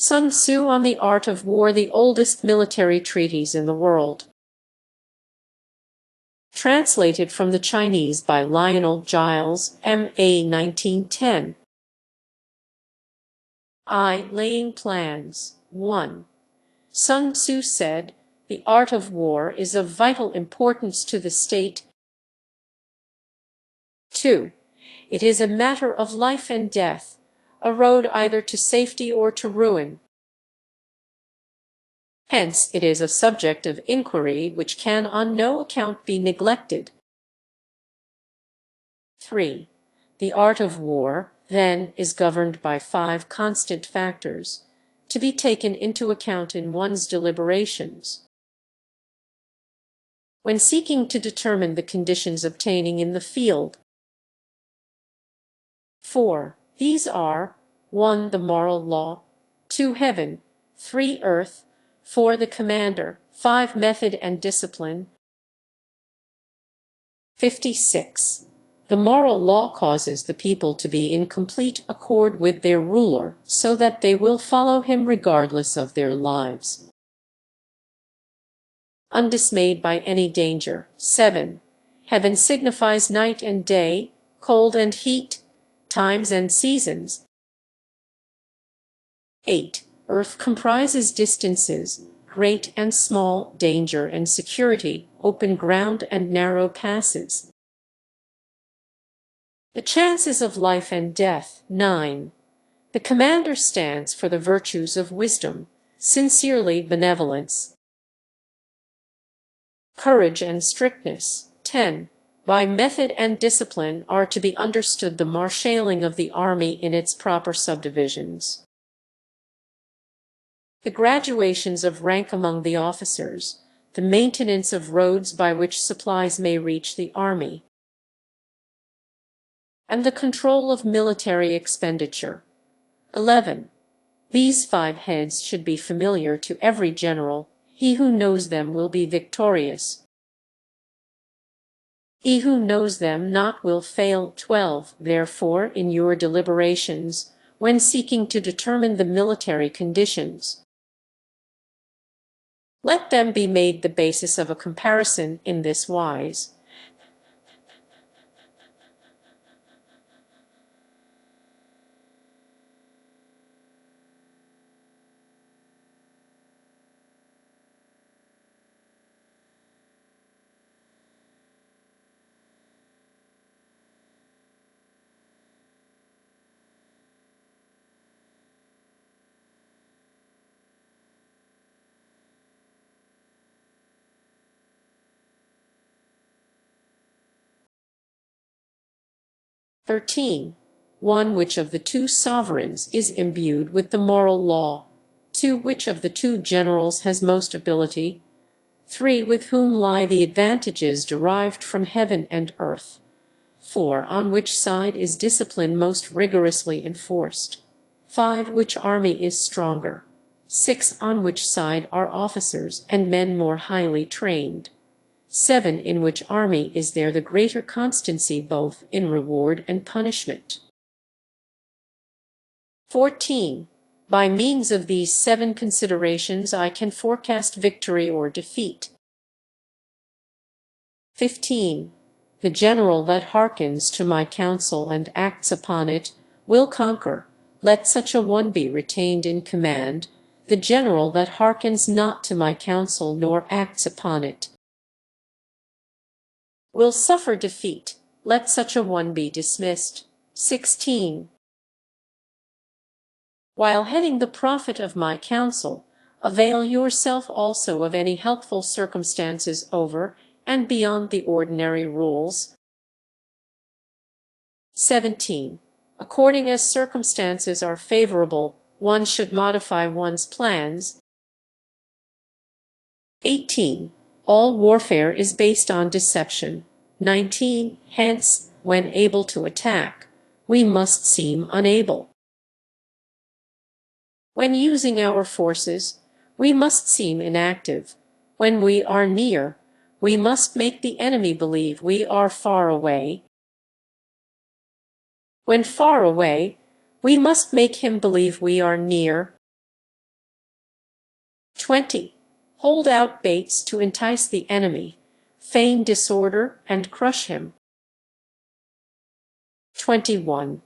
Sun Tzu on the Art of War, the oldest military treatise in the world. Translated from the Chinese by Lionel Giles, M.A. 1910. Laying plans. 1. Sun Tzu said, "The art of war is of vital importance to the state." 2. It is a matter of life and death, a road either to safety or to ruin. Hence it is a subject of inquiry which can on no account be neglected. 3. The art of war, then, is governed by 5 constant factors, to be taken into account in one's deliberations when seeking to determine the conditions obtaining in the field. 4. These are 1. The moral law, 2. Heaven, 3. Earth, 4. The commander, 5. Method and discipline. 56. The moral law causes the people to be in complete accord with their ruler, so that they will follow him regardless of their lives, undismayed by any danger. 7. Heaven signifies night and day, cold and heat, times and seasons. 8. Earth comprises distances, great and small, danger and security, open ground and narrow passes. The chances of life and death. 9. The commander stands for the virtues of wisdom, sincerely benevolence, courage and strictness. 10. By method and discipline are to be understood the marshalling of the army in its proper subdivisions, the graduations of rank among the officers, the maintenance of roads by which supplies may reach the army, and the control of military expenditure. 11. These 5 heads should be familiar to every general. He who knows them will be victorious. He who knows them not will fail. 12. Therefore, in your deliberations, when seeking to determine the military conditions, let them be made the basis of a comparison in this wise. (13) 1. Which of the 2 sovereigns is imbued with the moral law? 2. Which of the 2 generals has most ability? 3. With whom lie the advantages derived from heaven and earth? 4. On which side is discipline most rigorously enforced? 5. Which army is stronger? 6. On which side are officers and men more highly trained? 7. In which army is there the greater constancy both in reward and punishment? 14. By means of these 7 considerations I can forecast victory or defeat. 15. The general that hearkens to my counsel and acts upon it will conquer. Let such a one be retained in command. The general that hearkens not to my counsel nor acts upon it will suffer defeat. Let such a one be dismissed. 16. While heading the profit of my counsel, avail yourself also of any helpful circumstances over and beyond the ordinary rules. 17. According as circumstances are favorable, one should modify one's plans. 18. All warfare is based on deception. 19. Hence, when able to attack, we must seem unable. When using our forces, we must seem inactive. When we are near, we must make the enemy believe we are far away. When far away, we must make him believe we are near. 20. Hold out baits to entice the enemy, feign disorder, and crush him. 21.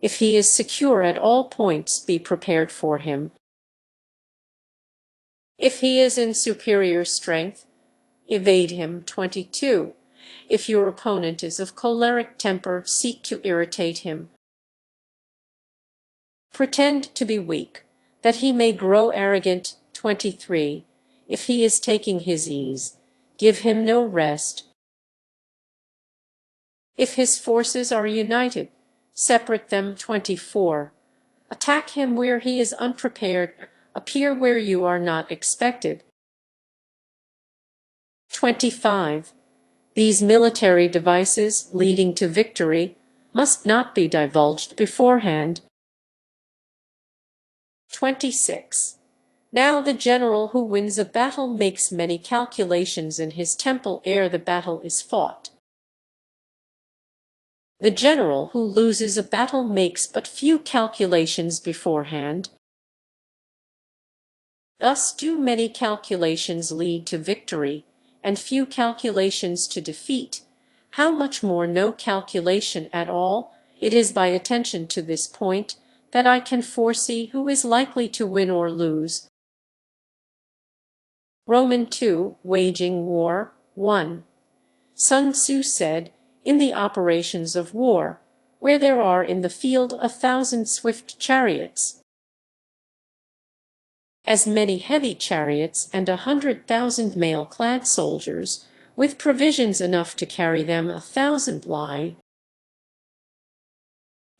If he is secure at all points, be prepared for him. If he is in superior strength, evade him. 22. If your opponent is of choleric temper, seek to irritate him. Pretend to be weak, that he may grow arrogant. 23. If he is taking his ease, give him no rest. If his forces are united, separate them. 24. Attack him where he is unprepared, appear where you are not expected. 25. These military devices leading to victory must not be divulged beforehand. 26. Now the general who wins a battle makes many calculations in his temple ere the battle is fought. The general who loses a battle makes but few calculations beforehand. Thus do many calculations lead to victory, and few calculations to defeat. How much more no calculation at all? It is by attention to this point that I can foresee who is likely to win or lose. Roman 2, Waging War, 1. Sun Tzu said, in the operations of war, where there are in the field 1,000 swift chariots, as many heavy chariots, and 100,000 mail-clad soldiers, with provisions enough to carry them 1,000 lie.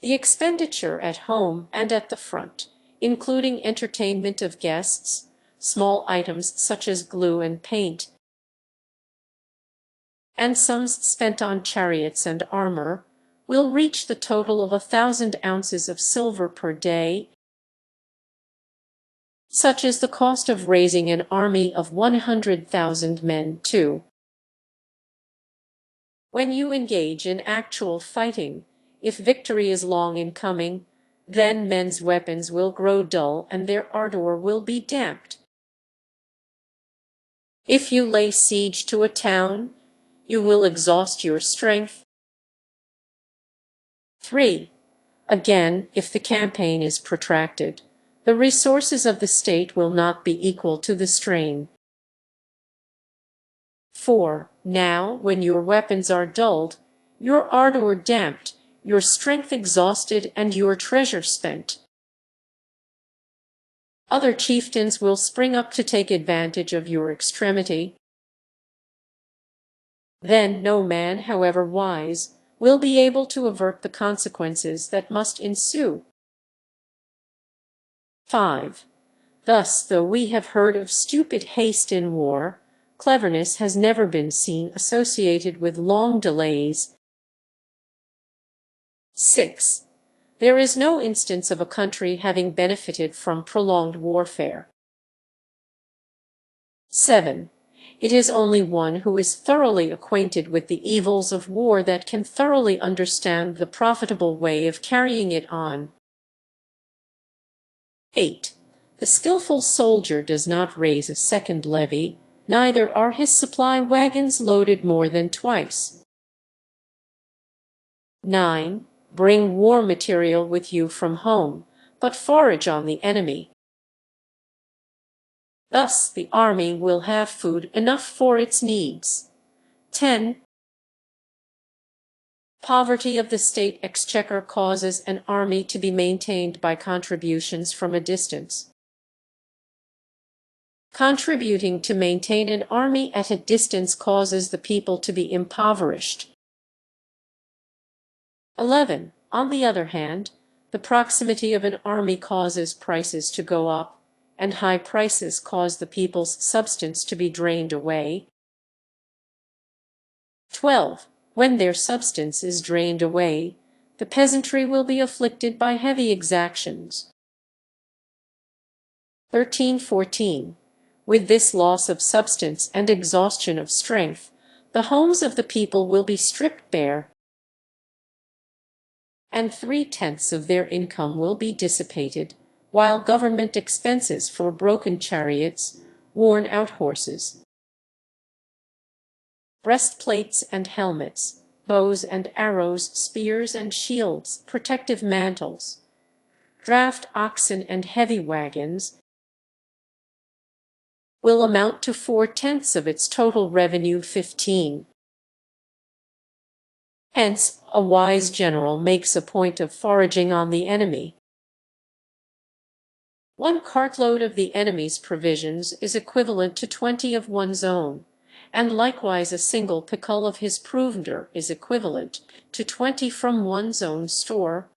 The expenditure at home and at the front, including entertainment of guests, small items such as glue and paint, and sums spent on chariots and armor, will reach the total of 1,000 ounces of silver per day. Such is the cost of raising an army of 100,000 men. 2. When you engage in actual fighting, if victory is long in coming, then men's weapons will grow dull and their ardor will be damped. If you lay siege to a town, you will exhaust your strength. 3. Again, if the campaign is protracted, the resources of the state will not be equal to the strain. 4. Now, when your weapons are dulled, your ardor damped, your strength exhausted, and your treasure spent, other chieftains will spring up to take advantage of your extremity. Then no man, however wise, will be able to avert the consequences that must ensue. 5. Thus, though we have heard of stupid haste in war, cleverness has never been seen associated with long delays. 6. There is no instance of a country having benefited from prolonged warfare. 7. It is only one who is thoroughly acquainted with the evils of war that can thoroughly understand the profitable way of carrying it on. 8. The skillful soldier does not raise a second levy, neither are his supply wagons loaded more than twice. 9. Bring war material with you from home, but forage on the enemy. Thus the army will have food enough for its needs. 10. Poverty of the state exchequer causes an army to be maintained by contributions from a distance. Contributing to maintain an army at a distance causes the people to be impoverished. 11. On the other hand, the proximity of an army causes prices to go up, and high prices cause the people's substance to be drained away. 12. When their substance is drained away, the peasantry will be afflicted by heavy exactions. 13-14. With this loss of substance and exhaustion of strength, the homes of the people will be stripped bare, and 3/10 of their income will be dissipated, while government expenses for broken chariots, worn-out horses, breastplates and helmets, bows and arrows, spears and shields, protective mantles, draft oxen and heavy wagons, will amount to 4/10 of its total revenue, 15. Hence, a wise general makes a point of foraging on the enemy. 1 cartload of the enemy's provisions is equivalent to 20 of one's own, and likewise a single pickle of his provender is equivalent to 20 from one's own store.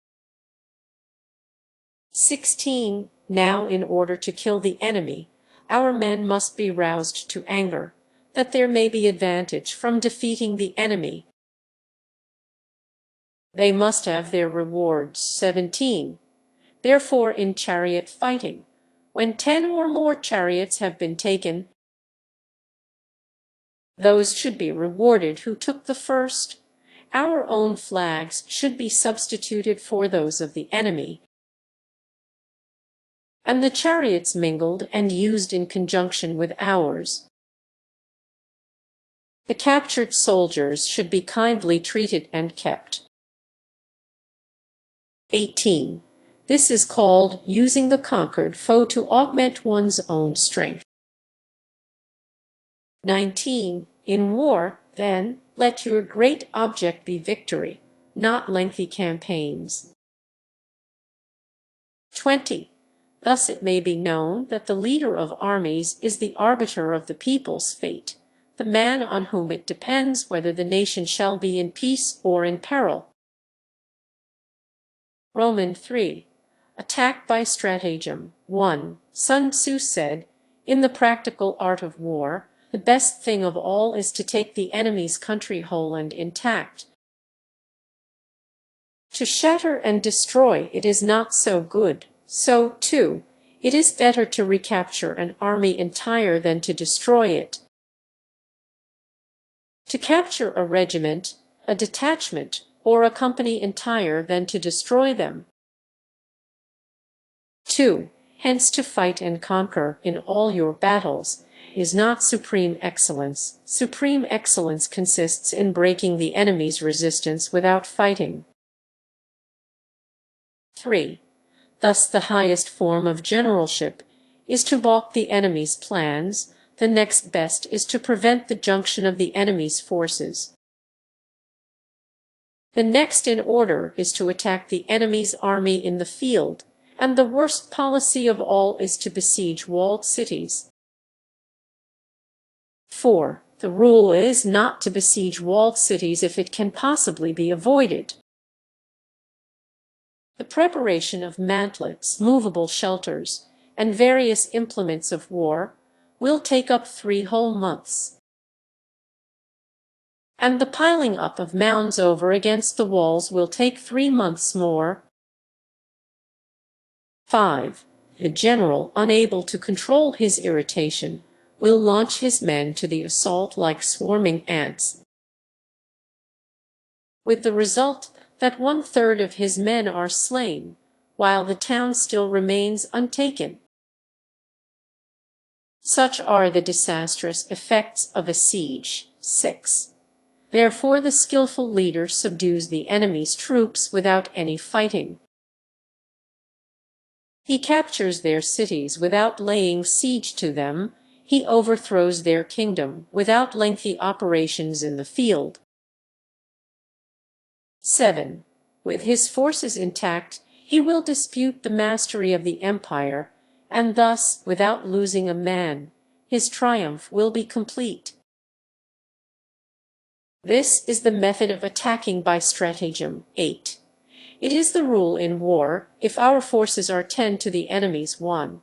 16. Now, in order to kill the enemy, our men must be roused to anger, that there may be advantage from defeating the enemy. They must have their rewards. 17. Therefore, in chariot fighting, when 10 or more chariots have been taken, those should be rewarded who took the first. Our own flags should be substituted for those of the enemy, and the chariots mingled and used in conjunction with ours. The captured soldiers should be kindly treated and kept. 18. This is called using the conquered foe to augment one's own strength. 19. In war, then, let your great object be victory, not lengthy campaigns. 20. Thus it may be known that the leader of armies is the arbiter of the people's fate, the man on whom it depends whether the nation shall be in peace or in peril. Roman 3. Attack by stratagem. 1. Sun Tzu said, in the practical art of war, the best thing of all is to take the enemy's country whole and intact. To shatter and destroy it is not so good. So, too, it is better to recapture an army entire than to destroy it. To capture a regiment, a detachment, or a company entire than to destroy them. 2. Hence to fight and conquer in all your battles is not supreme excellence. Supreme excellence consists in breaking the enemy's resistance without fighting. 3. Thus the highest form of generalship is to balk the enemy's plans, the next best is to prevent the junction of the enemy's forces. The next in order is to attack the enemy's army in the field, and the worst policy of all is to besiege walled cities. 4. The rule is not to besiege walled cities if it can possibly be avoided. The preparation of mantlets, movable shelters, and various implements of war will take up 3 whole months, and the piling up of mounds over against the walls will take 3 months more. 5. The general, unable to control his irritation, will launch his men to the assault like swarming ants, with the result that 1/3 of his men are slain, while the town still remains untaken. Such are the disastrous effects of a siege. 6. Therefore the skillful leader subdues the enemy's troops without any fighting. He captures their cities without laying siege to them. He overthrows their kingdom without lengthy operations in the field. 7. With his forces intact, he will dispute the mastery of the empire, and thus, without losing a man, his triumph will be complete. This is the method of attacking by stratagem. 8. It is the rule in war, if our forces are 10 to the enemy's 1,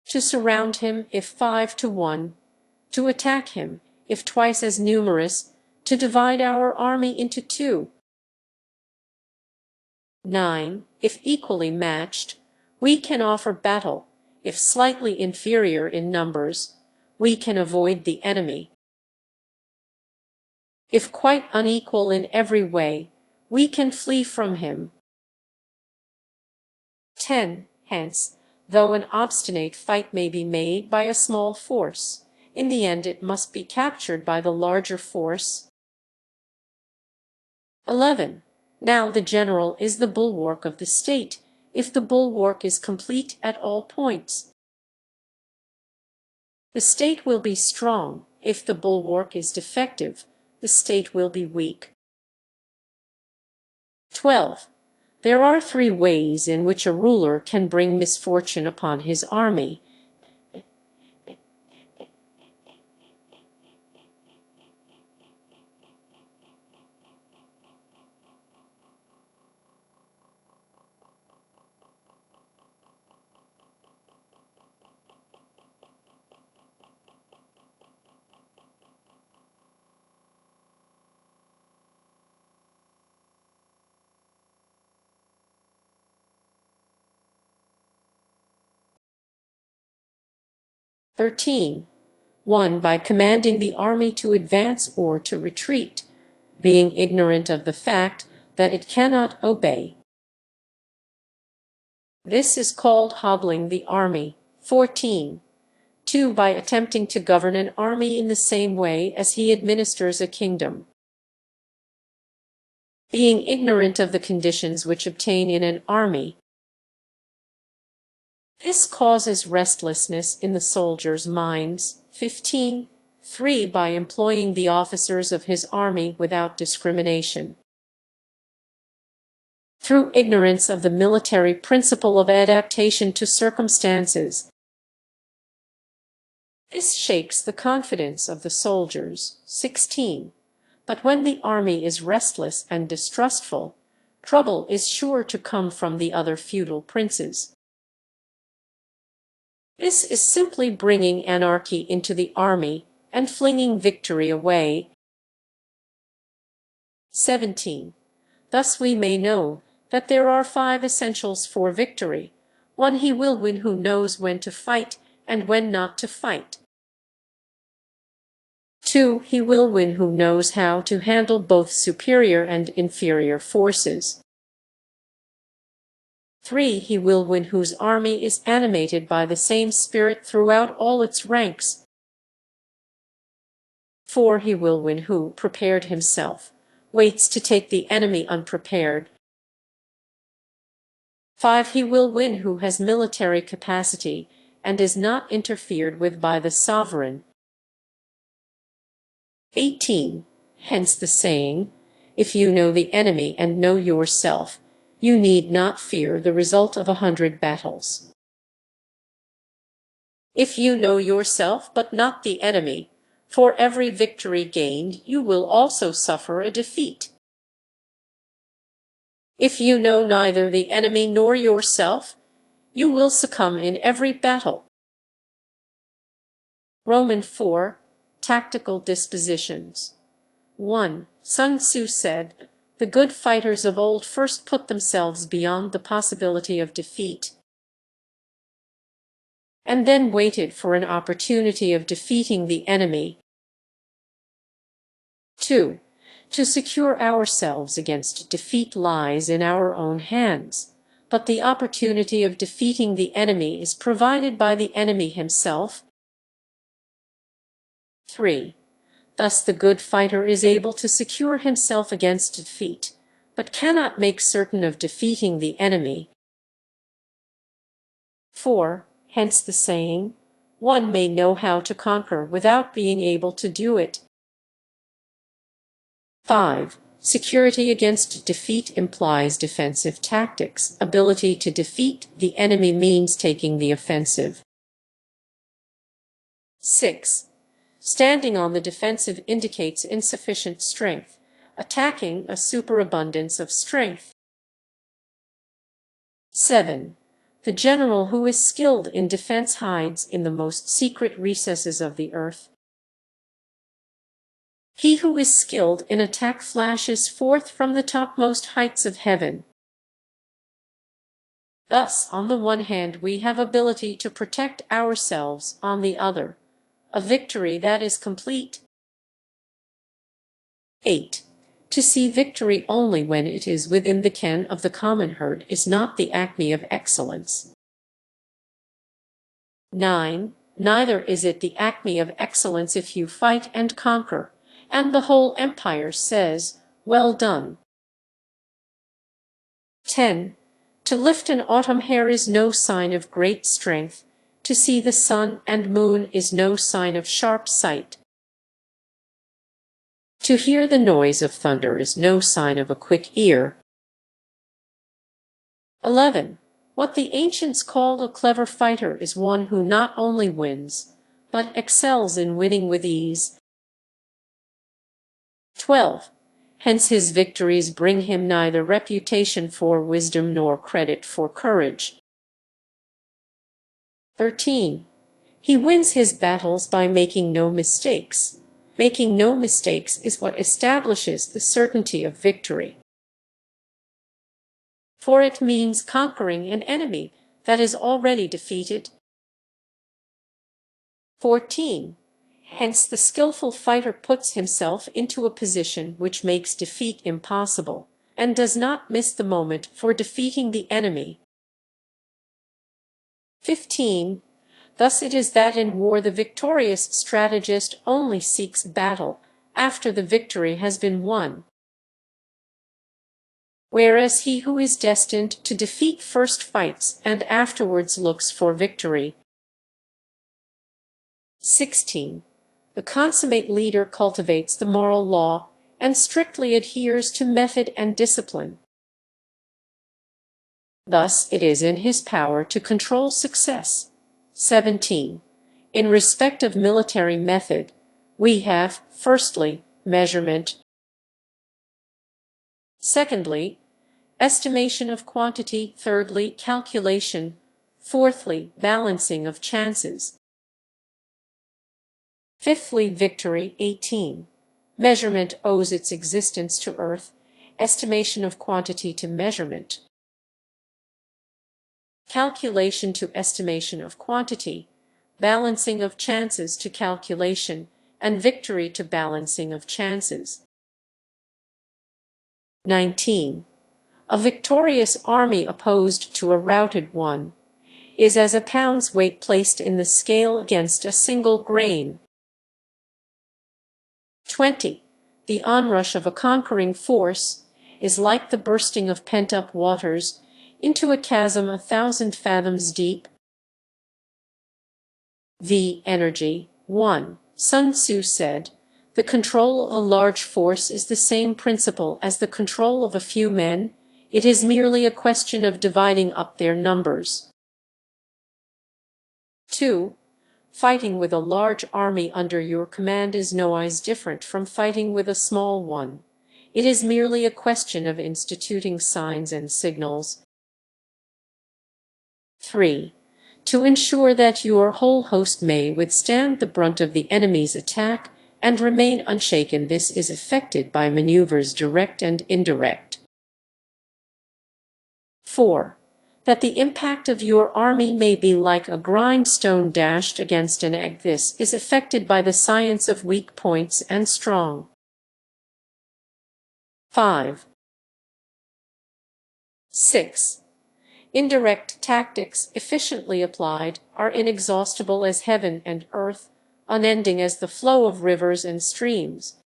to surround him if 5 to 1, to attack him if twice as numerous, to divide our army into 2. 9. If equally matched, we can offer battle. If slightly inferior in numbers, we can avoid the enemy. If quite unequal in every way, we can flee from him. 10. Hence, Though an obstinate fight may be made by a small force, in the end it must be captured by the larger force. 11. Now the general is the bulwark of the state, if the bulwark is complete at all points. The state will be strong; if the bulwark is defective, the state will be weak. 12. There are 3 ways in which a ruler can bring misfortune upon his army. (13) 1. By commanding the army to advance or to retreat, being ignorant of the fact that it cannot obey. This is called hobbling the army. 14. 2. By attempting to govern an army in the same way as he administers a kingdom, being ignorant of the conditions which obtain in an army. This causes restlessness in the soldiers' minds. 15. 3. By employing the officers of his army without discrimination, through ignorance of the military principle of adaptation to circumstances. This shakes the confidence of the soldiers. 16. But when the army is restless and distrustful, trouble is sure to come from the other feudal princes. This is simply bringing anarchy into the army and flinging victory away. 17. Thus we may know that there are 5 essentials for victory. 1. He will win who knows when to fight and when not to fight. 2. He will win who knows how to handle both superior and inferior forces. 3. He will win whose army is animated by the same spirit throughout all its ranks. 4. He will win who, prepared himself, waits to take the enemy unprepared. 5. He will win who has military capacity and is not interfered with by the sovereign. 18. Hence the saying, if you know the enemy and know yourself, you need not fear the result of 100 battles. If you know yourself but not the enemy, for every victory gained you will also suffer a defeat. If you know neither the enemy nor yourself, you will succumb in every battle. Roman 4. Tactical Dispositions. 1. Sun Tzu said, "The good fighters of old first put themselves beyond the possibility of defeat, and then waited for an opportunity of defeating the enemy." 2. To secure ourselves against defeat lies in our own hands, but the opportunity of defeating the enemy is provided by the enemy himself. 3. Thus the good fighter is able to secure himself against defeat, but cannot make certain of defeating the enemy. 4. Hence the saying, one may know how to conquer without being able to do it. 5. Security against defeat implies defensive tactics. Ability to defeat the enemy means taking the offensive. 6. Standing on the defensive indicates insufficient strength, attacking a superabundance of strength. 7. The general who is skilled in defense hides in the most secret recesses of the earth. He who is skilled in attack flashes forth from the topmost heights of heaven. Thus, on the one hand, we have ability to protect ourselves, on the other, a victory that is complete. 8. To see victory only when it is within the ken of the common herd is not the acme of excellence. 9. Neither is it the acme of excellence if you fight and conquer, and the whole empire says, "Well done." 10. To lift an autumn hair is no sign of great strength. To see the sun and moon is no sign of sharp sight. To hear the noise of thunder is no sign of a quick ear. 11. What the ancients called a clever fighter is one who not only wins, but excels in winning with ease. 12. Hence his victories bring him neither reputation for wisdom nor credit for courage. 13. He wins his battles by making no mistakes. Making no mistakes is what establishes the certainty of victory. For it means conquering an enemy that is already defeated. 14. Hence the skillful fighter puts himself into a position which makes defeat impossible, and does not miss the moment for defeating the enemy. 15. Thus it is that in war the victorious strategist only seeks battle after the victory has been won, whereas he who is destined to defeat first fights and afterwards looks for victory. 16. The consummate leader cultivates the moral law and strictly adheres to method and discipline. Thus it is in his power to control success. 17. In respect of military method, we have, firstly, measurement. Secondly, estimation of quantity. Thirdly, calculation. Fourthly, balancing of chances. Fifthly, victory. 18. Measurement owes its existence to earth, estimation of quantity to measurement, calculation to estimation of quantity, balancing of chances to calculation, and victory to balancing of chances. 19. A victorious army opposed to a routed one is as a pound's weight placed in the scale against a single grain. 20. The onrush of a conquering force is like the bursting of pent-up waters into a chasm 1,000 fathoms deep. V. Energy. 1. Sun Tzu said, "The control of a large force is the same principle as the control of a few men. It is merely a question of dividing up their numbers." 2. Fighting with a large army under your command is nowise different from fighting with a small one. It is merely a question of instituting signs and signals. 3. To ensure that your whole host may withstand the brunt of the enemy's attack and remain unshaken, this is effected by maneuvers direct and indirect. 4. That the impact of your army may be like a grindstone dashed against an egg, this is effected by the science of weak points and strong. 5. 6. Indirect tactics, efficiently applied, are inexhaustible as heaven and earth, unending as the flow of rivers and streams.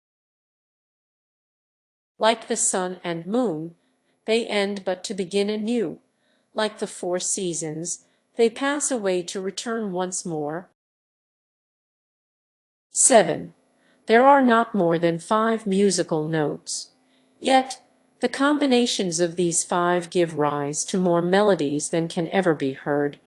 Like the sun and moon, they end but to begin anew. Like the 4 seasons, they pass away to return once more. 7. There are not more than 5 musical notes, yet the combinations of these 5 give rise to more melodies than can ever be heard.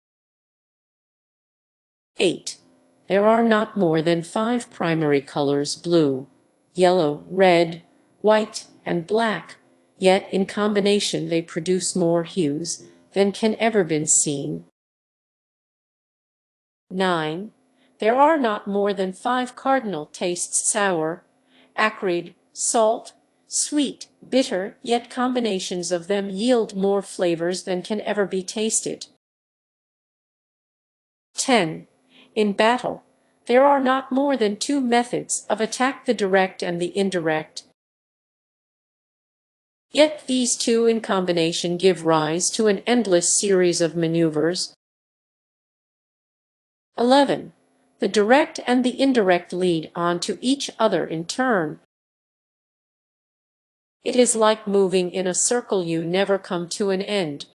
8. There are not more than 5 primary colors: blue, yellow, red, white, and black, yet in combination they produce more hues than can ever been seen. 9. There are not more than 5 cardinal tastes: sour, acrid, salt, sweet, bitter, yet combinations of them yield more flavors than can ever be tasted. 10. In battle, there are not more than 2 methods of attack: the direct and the indirect. Yet these 2 in combination give rise to an endless series of maneuvers. 11. The direct and the indirect lead on to each other in turn. It is like moving in a circle, you never come to an end.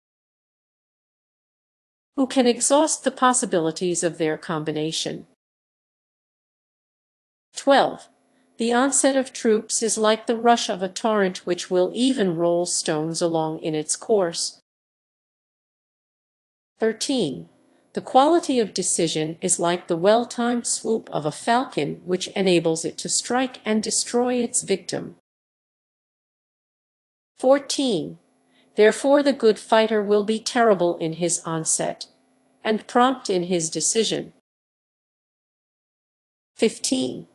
Who can exhaust the possibilities of their combination? 12. The onset of troops is like the rush of a torrent which will even roll stones along in its course. 13. The quality of decision is like the well-timed swoop of a falcon which enables it to strike and destroy its victim. 14. Therefore the good fighter will be terrible in his onset, and prompt in his decision. 15.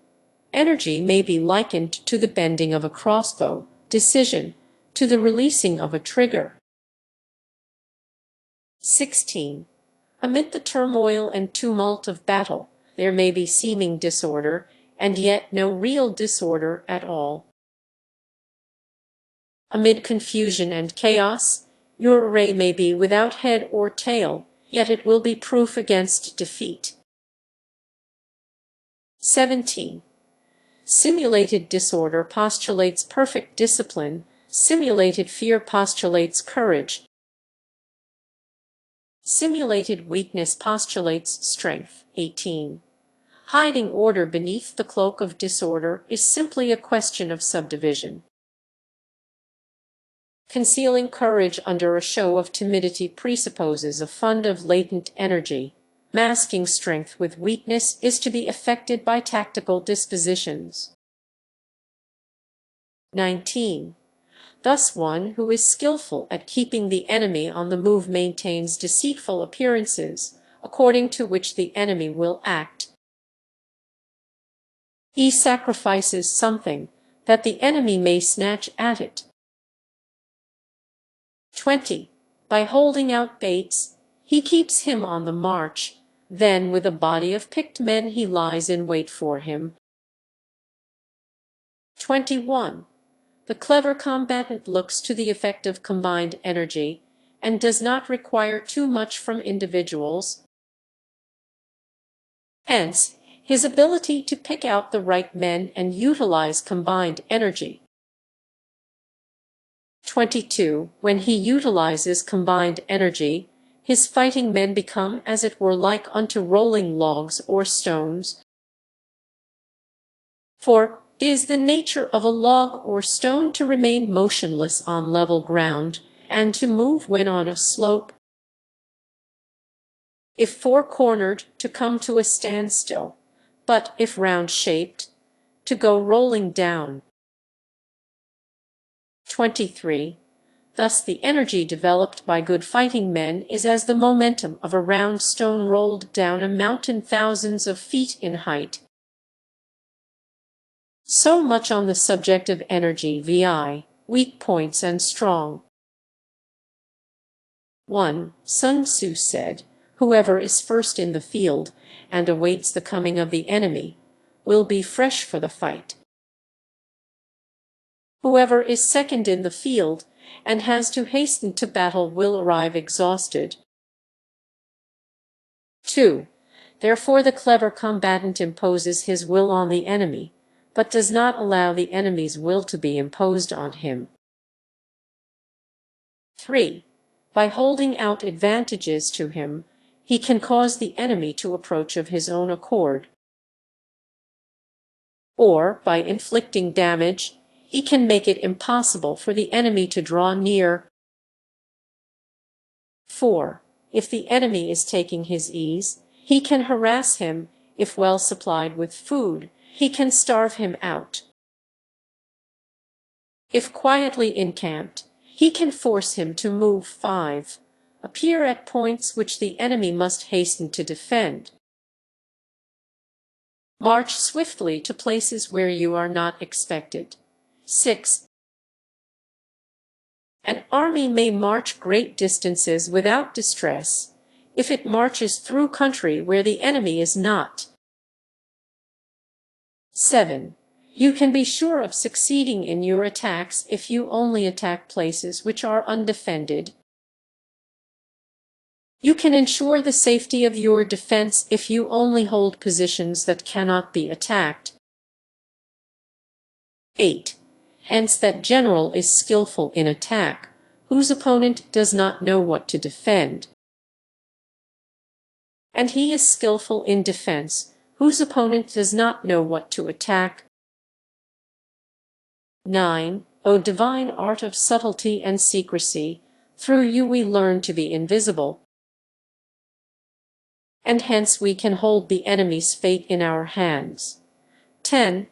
Energy may be likened to the bending of a crossbow, decision to the releasing of a trigger. 16. Amid the turmoil and tumult of battle, there may be seeming disorder, and yet no real disorder at all. Amid confusion and chaos, your array may be without head or tail, yet it will be proof against defeat. 17. Simulated disorder postulates perfect discipline, simulated fear postulates courage. Simulated weakness postulates strength. 18. Hiding order beneath the cloak of disorder is simply a question of subdivision. Concealing courage under a show of timidity presupposes a fund of latent energy. Masking strength with weakness is to be effected by tactical dispositions. 19. Thus one who is skillful at keeping the enemy on the move maintains deceitful appearances, according to which the enemy will act. He sacrifices something, that the enemy may snatch at it. 20. By holding out baits, he keeps him on the march, then with a body of picked men he lies in wait for him. 21. The clever combatant looks to the effect of combined energy, and does not require too much from individuals. Hence, his ability to pick out the right men and utilize combined energy. 22. When he utilizes combined energy, his fighting men become as it were like unto rolling logs or stones. For it is the nature of a log or stone to remain motionless on level ground, and to move when on a slope. If four-cornered, to come to a standstill, but if round-shaped, to go rolling down. 23. Thus the energy developed by good fighting men is as the momentum of a round stone rolled down a mountain thousands of feet in height. So much on the subject of energy vi, weak points and strong. 1. Sun Tzu said, "Whoever is first in the field, and awaits the coming of the enemy, will be fresh for the fight. Whoever is second in the field, and has to hasten to battle, will arrive exhausted." 2. Therefore the clever combatant imposes his will on the enemy, but does not allow the enemy's will to be imposed on him. 3. By holding out advantages to him, he can cause the enemy to approach of his own accord. Or, by inflicting damage, he can make it impossible for the enemy to draw near. 4. If the enemy is taking his ease, he can harass him. If well supplied with food, he can starve him out. If quietly encamped, he can force him to move. 5. Appear at points which the enemy must hasten to defend. March swiftly to places where you are not expected. 6. An army may march great distances without distress, if it marches through country where the enemy is not. 7. You can be sure of succeeding in your attacks if you only attack places which are undefended. You can ensure the safety of your defense if you only hold positions that cannot be attacked. 8. Hence that general is skillful in attack, whose opponent does not know what to defend. And he is skillful in defense, whose opponent does not know what to attack. 9. O divine art of subtlety and secrecy, through you we learn to be invisible, and hence we can hold the enemy's fate in our hands. 10.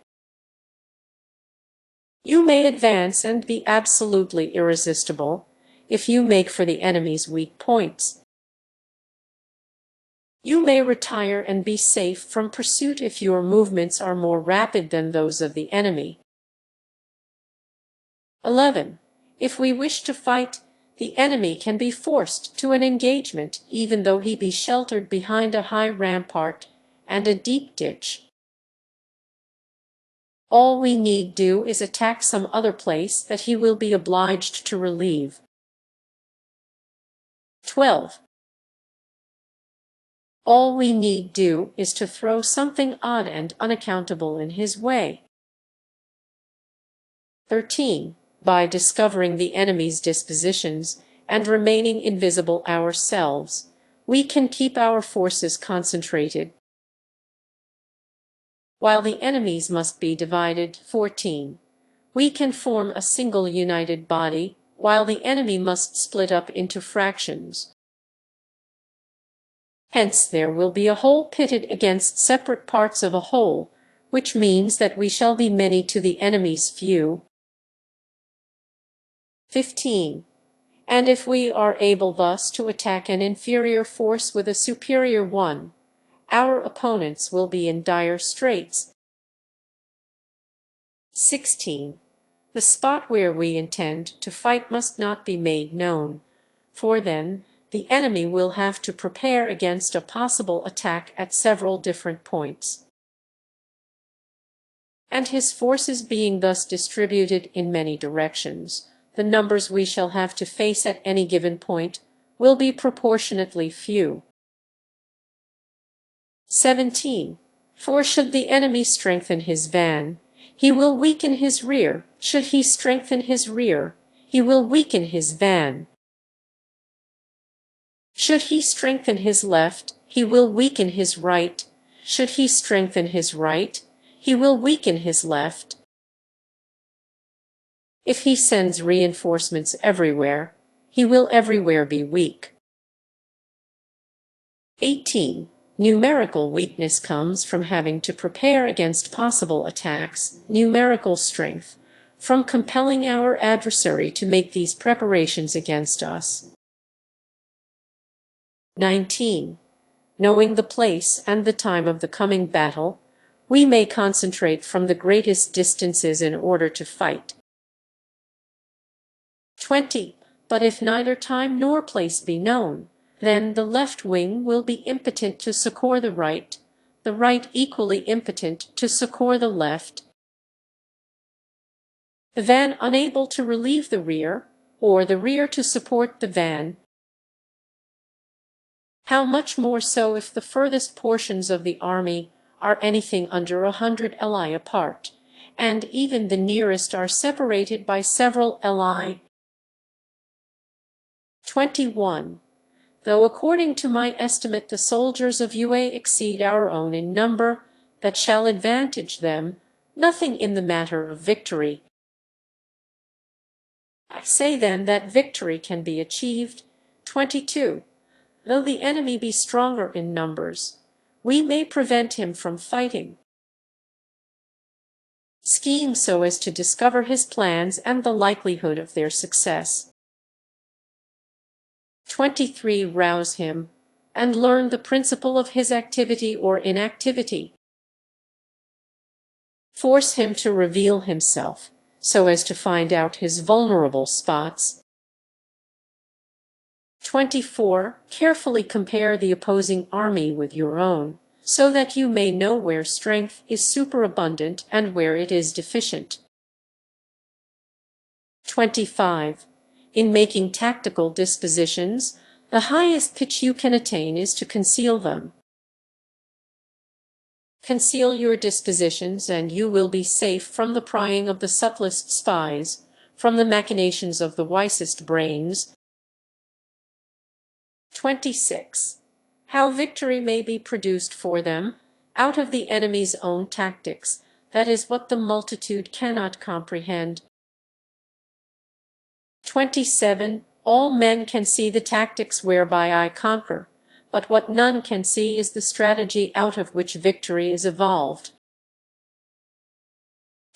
You may advance and be absolutely irresistible, if you make for the enemy's weak points. You may retire and be safe from pursuit if your movements are more rapid than those of the enemy. 11. If we wish to fight, the enemy can be forced to an engagement even though he be sheltered behind a high rampart and a deep ditch. All we need do is attack some other place that he will be obliged to relieve. 12. All we need do is to throw something odd and unaccountable in his way. 13. By discovering the enemy's dispositions and remaining invisible ourselves, we can keep our forces concentrated, while the enemy's must be divided. 14. We can form a single united body, while the enemy must split up into fractions. Hence there will be a whole pitted against separate parts of a whole, which means that we shall be many to the enemy's few. 15. And if we are able thus to attack an inferior force with a superior one, our opponents will be in dire straits. 16. The spot where we intend to fight must not be made known, for then the enemy will have to prepare against a possible attack at several different points. And his forces being thus distributed in many directions, the numbers we shall have to face at any given point will be proportionately few. 17. For should the enemy strengthen his van, he will weaken his rear. Should he strengthen his rear, he will weaken his van. Should he strengthen his left, he will weaken his right. Should he strengthen his right, he will weaken his left. If he sends reinforcements everywhere, he will everywhere be weak. 18. Numerical weakness comes from having to prepare against possible attacks. Numerical strength, from compelling our adversary to make these preparations against us. 19. Knowing the place and the time of the coming battle, we may concentrate from the greatest distances in order to fight. 20. But if neither time nor place be known, then the left wing will be impotent to succor the right equally impotent to succor the left, the van unable to relieve the rear, or the rear to support the van. How much more so if the furthest portions of the army are anything under 100 ely apart, and even the nearest are separated by several ely. 21. Though according to my estimate the soldiers of UA exceed our own in number, that shall advantage them, nothing in the matter of victory. I say then that victory can be achieved. 22. Though the enemy be stronger in numbers, we may prevent him from fighting. Scheme so as to discover his plans and the likelihood of their success. 23. Rouse him, and learn the principle of his activity or inactivity. Force him to reveal himself, so as to find out his vulnerable spots. 24. Carefully compare the opposing army with your own, so that you may know where strength is superabundant and where it is deficient. 25. In making tactical dispositions, The highest pitch you can attain is to conceal them. Conceal your dispositions, and you will be safe from the prying of the subtlest spies, from the machinations of the wisest brains. 26. How victory may be produced for them, out of the enemy's own tactics, that is what the multitude cannot comprehend. 27. All men can see the tactics whereby I conquer, but what none can see is the strategy out of which victory is evolved.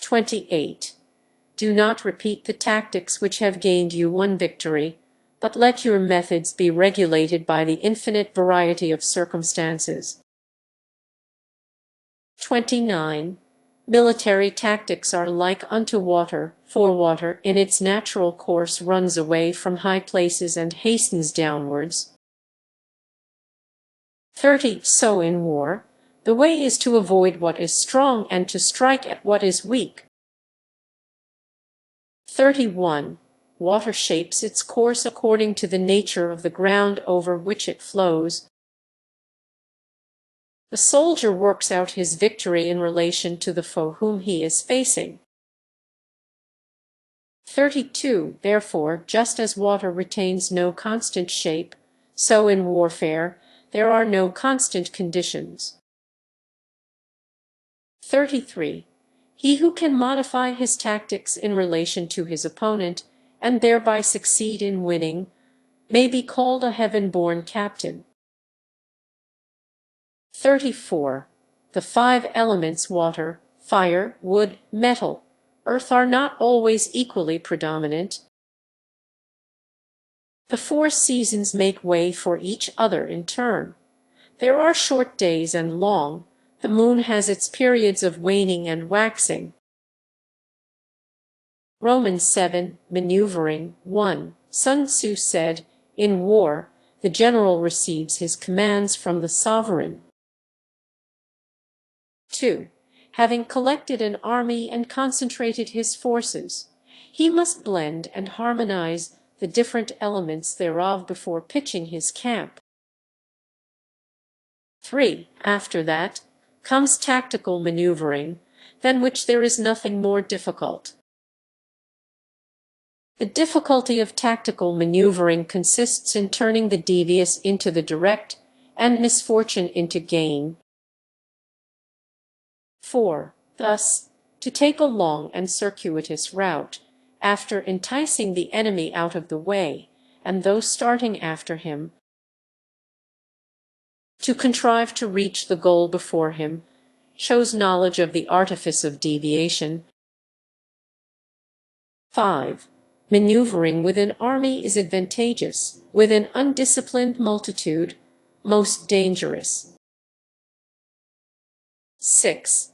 28. Do not repeat the tactics which have gained you one victory, but let your methods be regulated by the infinite variety of circumstances. 29. Military tactics are like unto water, for water in its natural course runs away from high places and hastens downwards. 30. So in war, the way is to avoid what is strong and to strike at what is weak. 31. Water shapes its course according to the nature of the ground over which it flows. The soldier works out his victory in relation to the foe whom he is facing. 32. Therefore, just as water retains no constant shape, so in warfare there are no constant conditions. 33. He who can modify his tactics in relation to his opponent, and thereby succeed in winning, may be called a heaven-born captain. 34. The five elements water, fire, wood, metal, earth are not always equally predominant. The four seasons make way for each other in turn. There are short days and long. The moon has its periods of waning and waxing. Romans 7, Maneuvering 1. Sun Tzu said, in war, the general receives his commands from the sovereign. 2. Having collected an army and concentrated his forces, he must blend and harmonize the different elements thereof before pitching his camp. 3. After that comes tactical maneuvering, than which there is nothing more difficult. The difficulty of tactical maneuvering consists in turning the devious into the direct, and misfortune into gain. 4. Thus, to take a long and circuitous route, after enticing the enemy out of the way, and those starting after him, to contrive to reach the goal before him, shows knowledge of the artifice of deviation. 5. Maneuvering with an army is advantageous, with an undisciplined multitude, most dangerous. 6.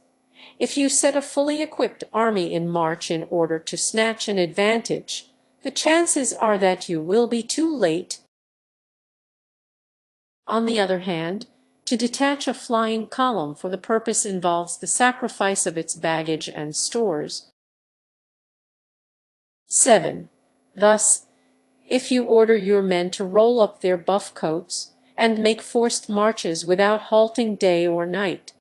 If you set a fully equipped army in march in order to snatch an advantage, the chances are that you will be too late. On the other hand, to detach a flying column for the purpose involves the sacrifice of its baggage and stores. 7. Thus, if you order your men to roll up their buff coats, and make forced marches without halting day or night,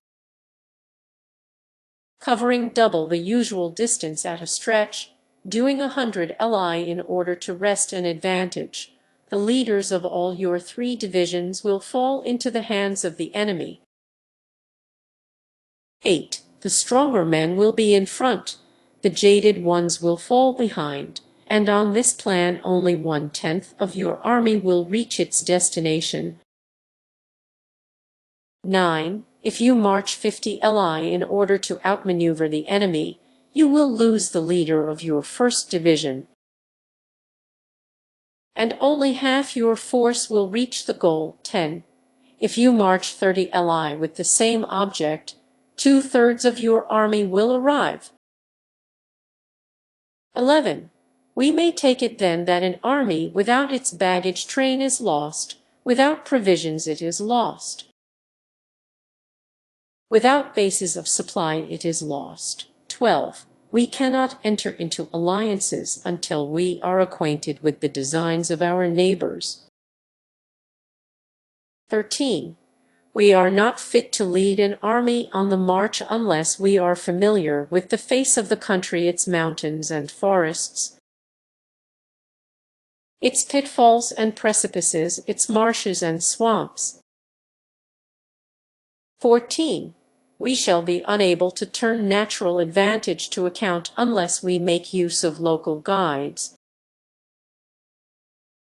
covering double the usual distance at a stretch, doing 100 li in order to wrest an advantage, the leaders of all your 3 divisions will fall into the hands of the enemy. 8. The stronger men will be in front, the jaded ones will fall behind, and on this plan only 1/10 of your army will reach its destination. 9. If you march 50 li in order to outmaneuver the enemy, you will lose the leader of your first division, and only half your force will reach the goal. 10. If you march 30 li with the same object, 2/3 of your army will arrive. 11. We may take it then that an army without its baggage train is lost, without provisions it is lost, without bases of supply it is lost. 12. We cannot enter into alliances until we are acquainted with the designs of our neighbors. 13. We are not fit to lead an army on the march unless we are familiar with the face of the country, its mountains and forests, its pitfalls and precipices, its marshes and swamps. 14. We shall be unable to turn natural advantage to account unless we make use of local guides.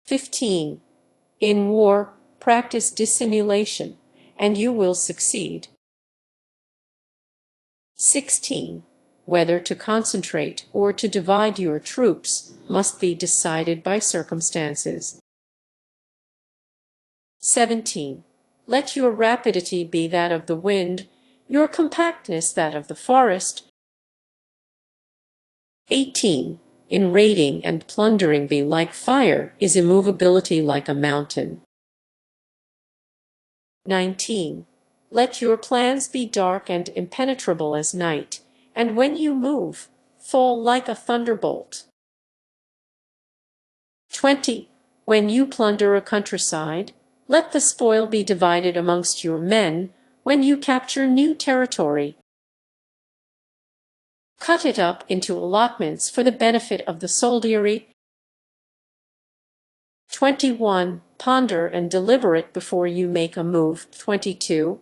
15. In war, practice dissimulation, and you will succeed. 16. Whether to concentrate or to divide your troops must be decided by circumstances. 17. Let your rapidity be that of the wind, your compactness that of the forest. 18. In raiding and plundering be like fire, is immovability like a mountain. 19. Let your plans be dark and impenetrable as night, and when you move, fall like a thunderbolt. 20. When you plunder a countryside, let the spoil be divided amongst your men. When you capture new territory, cut it up into allotments for the benefit of the soldiery. 21. Ponder and deliberate before you make a move. 22.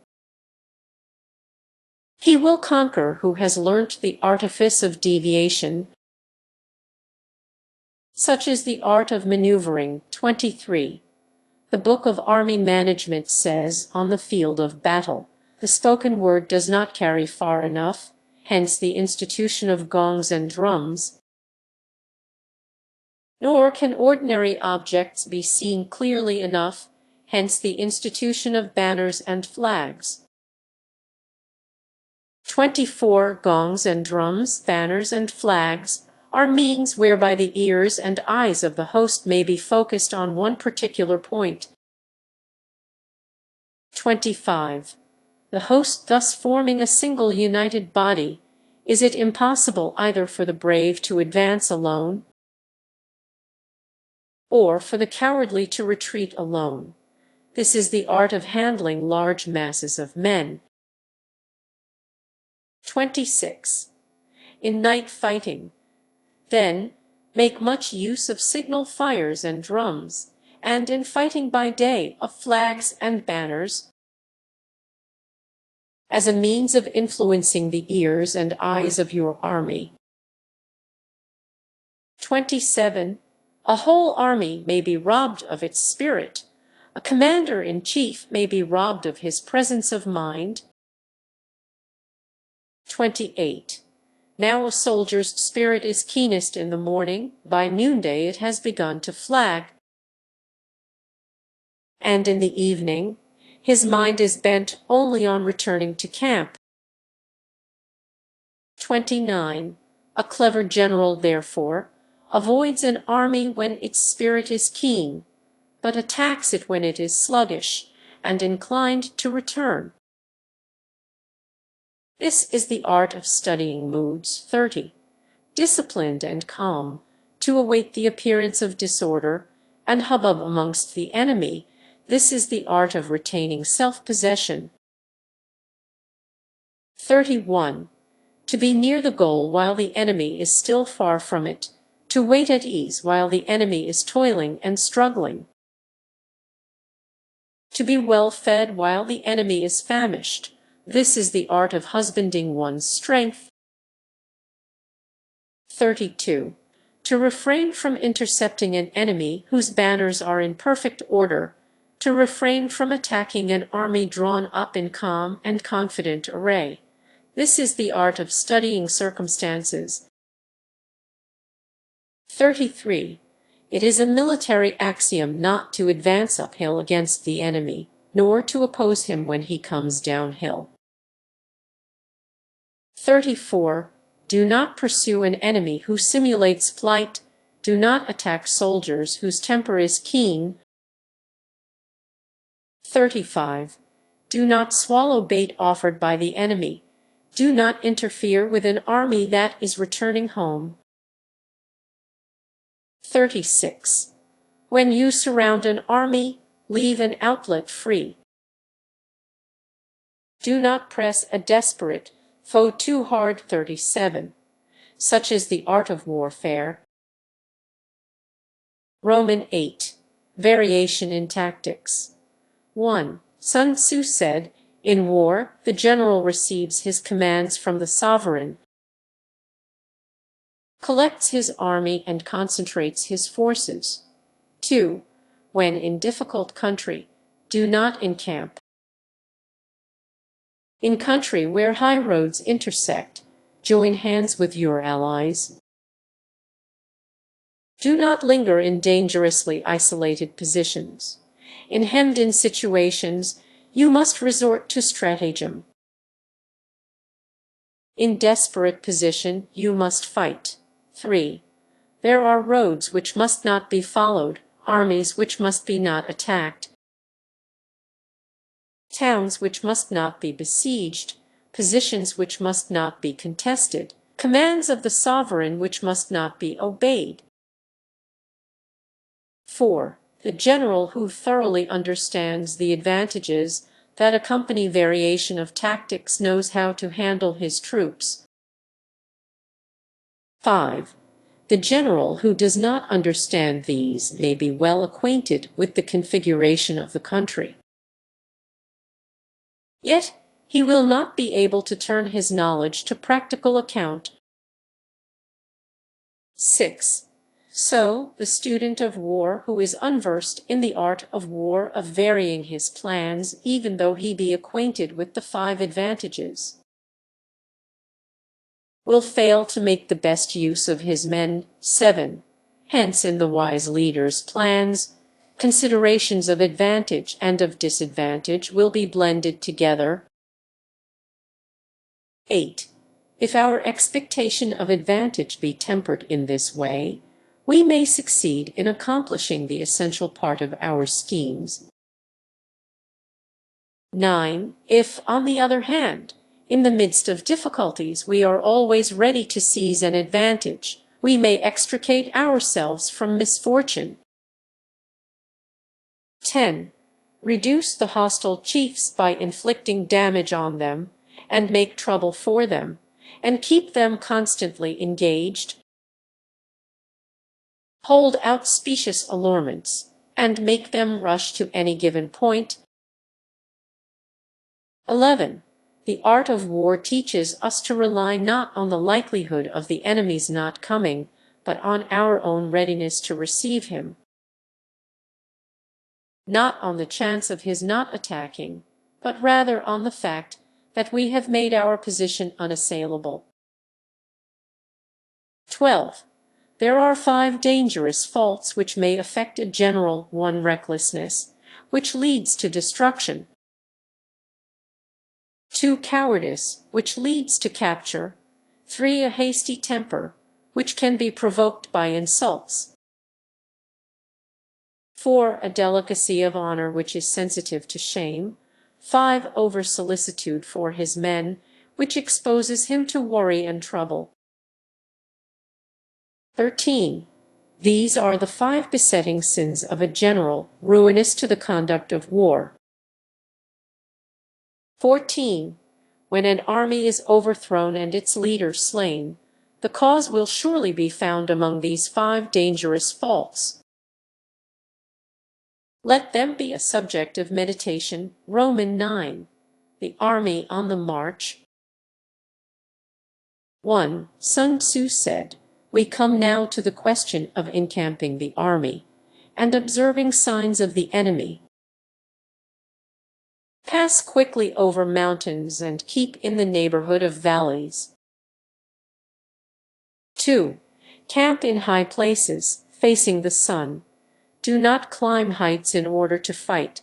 He will conquer who has learnt the artifice of deviation, such is the art of maneuvering. 23. The Book of Army Management says, on the field of battle, the spoken word does not carry far enough, hence the institution of gongs and drums. Nor can ordinary objects be seen clearly enough, hence the institution of banners and flags. 24. Gongs and drums, banners and flags, are means whereby the ears and eyes of the host may be focused on one particular point. 25. The host thus forming a single united body, is it impossible either for the brave to advance alone, or for the cowardly to retreat alone. This is the art of handling large masses of men. 26. In night fighting, then, make much use of signal fires and drums, and in fighting by day of flags and banners, as a means of influencing the ears and eyes of your army. 27. A whole army may be robbed of its spirit. A commander-in-chief may be robbed of his presence of mind. 28. Now a soldier's spirit is keenest in the morning, by noonday it has begun to flag, and in the evening his mind is bent only on returning to camp. 29. A clever general, therefore, avoids an army when its spirit is keen, but attacks it when it is sluggish and inclined to return. This is the art of studying moods. 30. Disciplined and calm, to await the appearance of disorder and hubbub amongst the enemy. This is the art of retaining self-possession. 31. To be near the goal while the enemy is still far from it, to wait at ease while the enemy is toiling and struggling. To be well fed while the enemy is famished. This is the art of husbanding one's strength. 32. To refrain from intercepting an enemy whose banners are in perfect order, to refrain from attacking an army drawn up in calm and confident array. This is the art of studying circumstances. 33. It is a military axiom not to advance uphill against the enemy, nor to oppose him when he comes downhill. 34. Do not pursue an enemy who simulates flight. Do not attack soldiers whose temper is keen. 35. Do not swallow bait offered by the enemy. Do not interfere with an army that is returning home. 36. When you surround an army, leave an outlet free. Do not press a desperate foe too hard. 37. Such is the art of warfare. Roman 8. Variation in tactics. 1. Sun Tzu said, "In war, the general receives his commands from the sovereign, collects his army and concentrates his forces." 2. When in difficult country, do not encamp. In country where high roads intersect, join hands with your allies. Do not linger in dangerously isolated positions. In hemmed-in situations, you must resort to stratagem. In desperate position, you must fight. 3. There are roads which must not be followed, armies which must be not attacked, towns which must not be besieged, positions which must not be contested, commands of the sovereign which must not be obeyed. 4. The general who thoroughly understands the advantages that accompany variation of tactics knows how to handle his troops. 5. The general who does not understand these may be well acquainted with the configuration of the country, yet he will not be able to turn his knowledge to practical account. 6. So, the student of war who is unversed in the art of war of varying his plans, even though he be acquainted with the 5 advantages, will fail to make the best use of his men. 7. Hence in the wise leader's plans, considerations of advantage and of disadvantage will be blended together. 8. If our expectation of advantage be tempered in this way, we may succeed in accomplishing the essential part of our schemes. 9. If, on the other hand, in the midst of difficulties we are always ready to seize an advantage, we may extricate ourselves from misfortune. 10. Reduce the hostile chiefs by inflicting damage on them, and make trouble for them, and keep them constantly engaged. Hold out specious allurements, and make them rush to any given point. 11. The art of war teaches us to rely not on the likelihood of the enemy's not coming, but on our own readiness to receive him. Not on the chance of his not attacking, but rather on the fact that we have made our position unassailable. 12. There are 5 dangerous faults which may affect a general. 1. Recklessness, which leads to destruction. 2. Cowardice, which leads to capture. 3. A hasty temper, which can be provoked by insults. 4. A delicacy of honor which is sensitive to shame. 5. Over-solicitude for his men, which exposes him to worry and trouble. 13. These are the 5 besetting sins of a general, ruinous to the conduct of war. 14. When an army is overthrown and its leader slain, the cause will surely be found among these 5 dangerous faults. Let them be a subject of meditation. Roman 9. The army on the march. 1. Sun Tzu said, "We come now to the question of encamping the army, and observing signs of the enemy. Pass quickly over mountains and keep in the neighborhood of valleys." 2. Camp in high places, facing the sun. Do not climb heights in order to fight.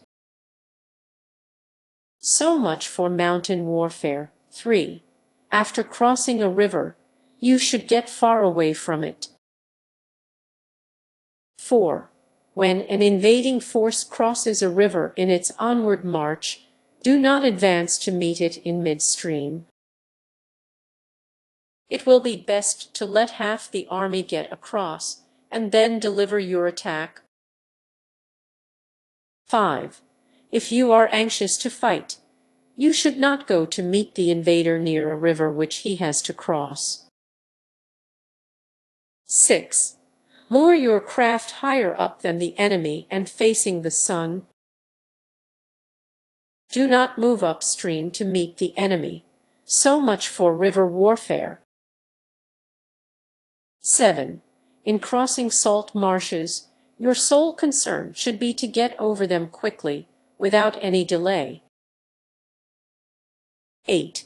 So much for mountain warfare. 3. After crossing a river, you should get far away from it. 4. When an invading force crosses a river in its onward march, do not advance to meet it in midstream. It will be best to let half the army get across, and then deliver your attack. 5. If you are anxious to fight, You should not go to meet the invader near a river which he has to cross. 6. Moor your craft higher up than the enemy and facing the sun. Do not move upstream to meet the enemy. So much for river warfare. 7. In crossing salt marshes, your sole concern should be to get over them quickly, without any delay. 8.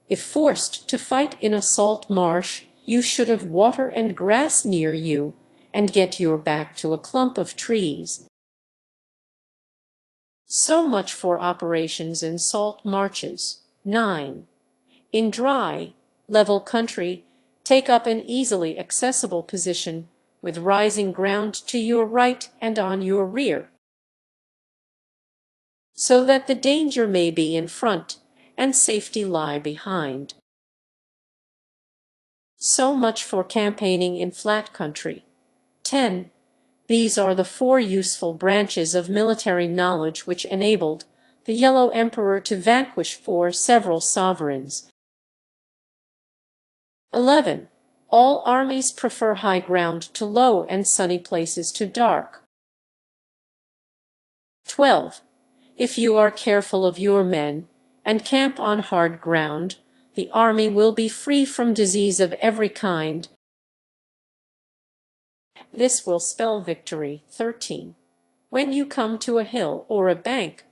If forced to fight in a salt marsh, you should have water and grass near you, and get your back to a clump of trees. So much for operations in salt marshes. 9. In dry, level country, take up an easily accessible position, with rising ground to your right and on your rear, so that the danger may be in front and safety lie behind. So much for campaigning in flat country. 10. These are the 4 useful branches of military knowledge which enabled the Yellow Emperor to vanquish 4 several sovereigns. 11. All armies prefer high ground to low and sunny places to dark. 12. If you are careful of your men, and camp on hard ground, the army will be free from disease of every kind. This will spell victory. 13. When you come to a hill or a bank,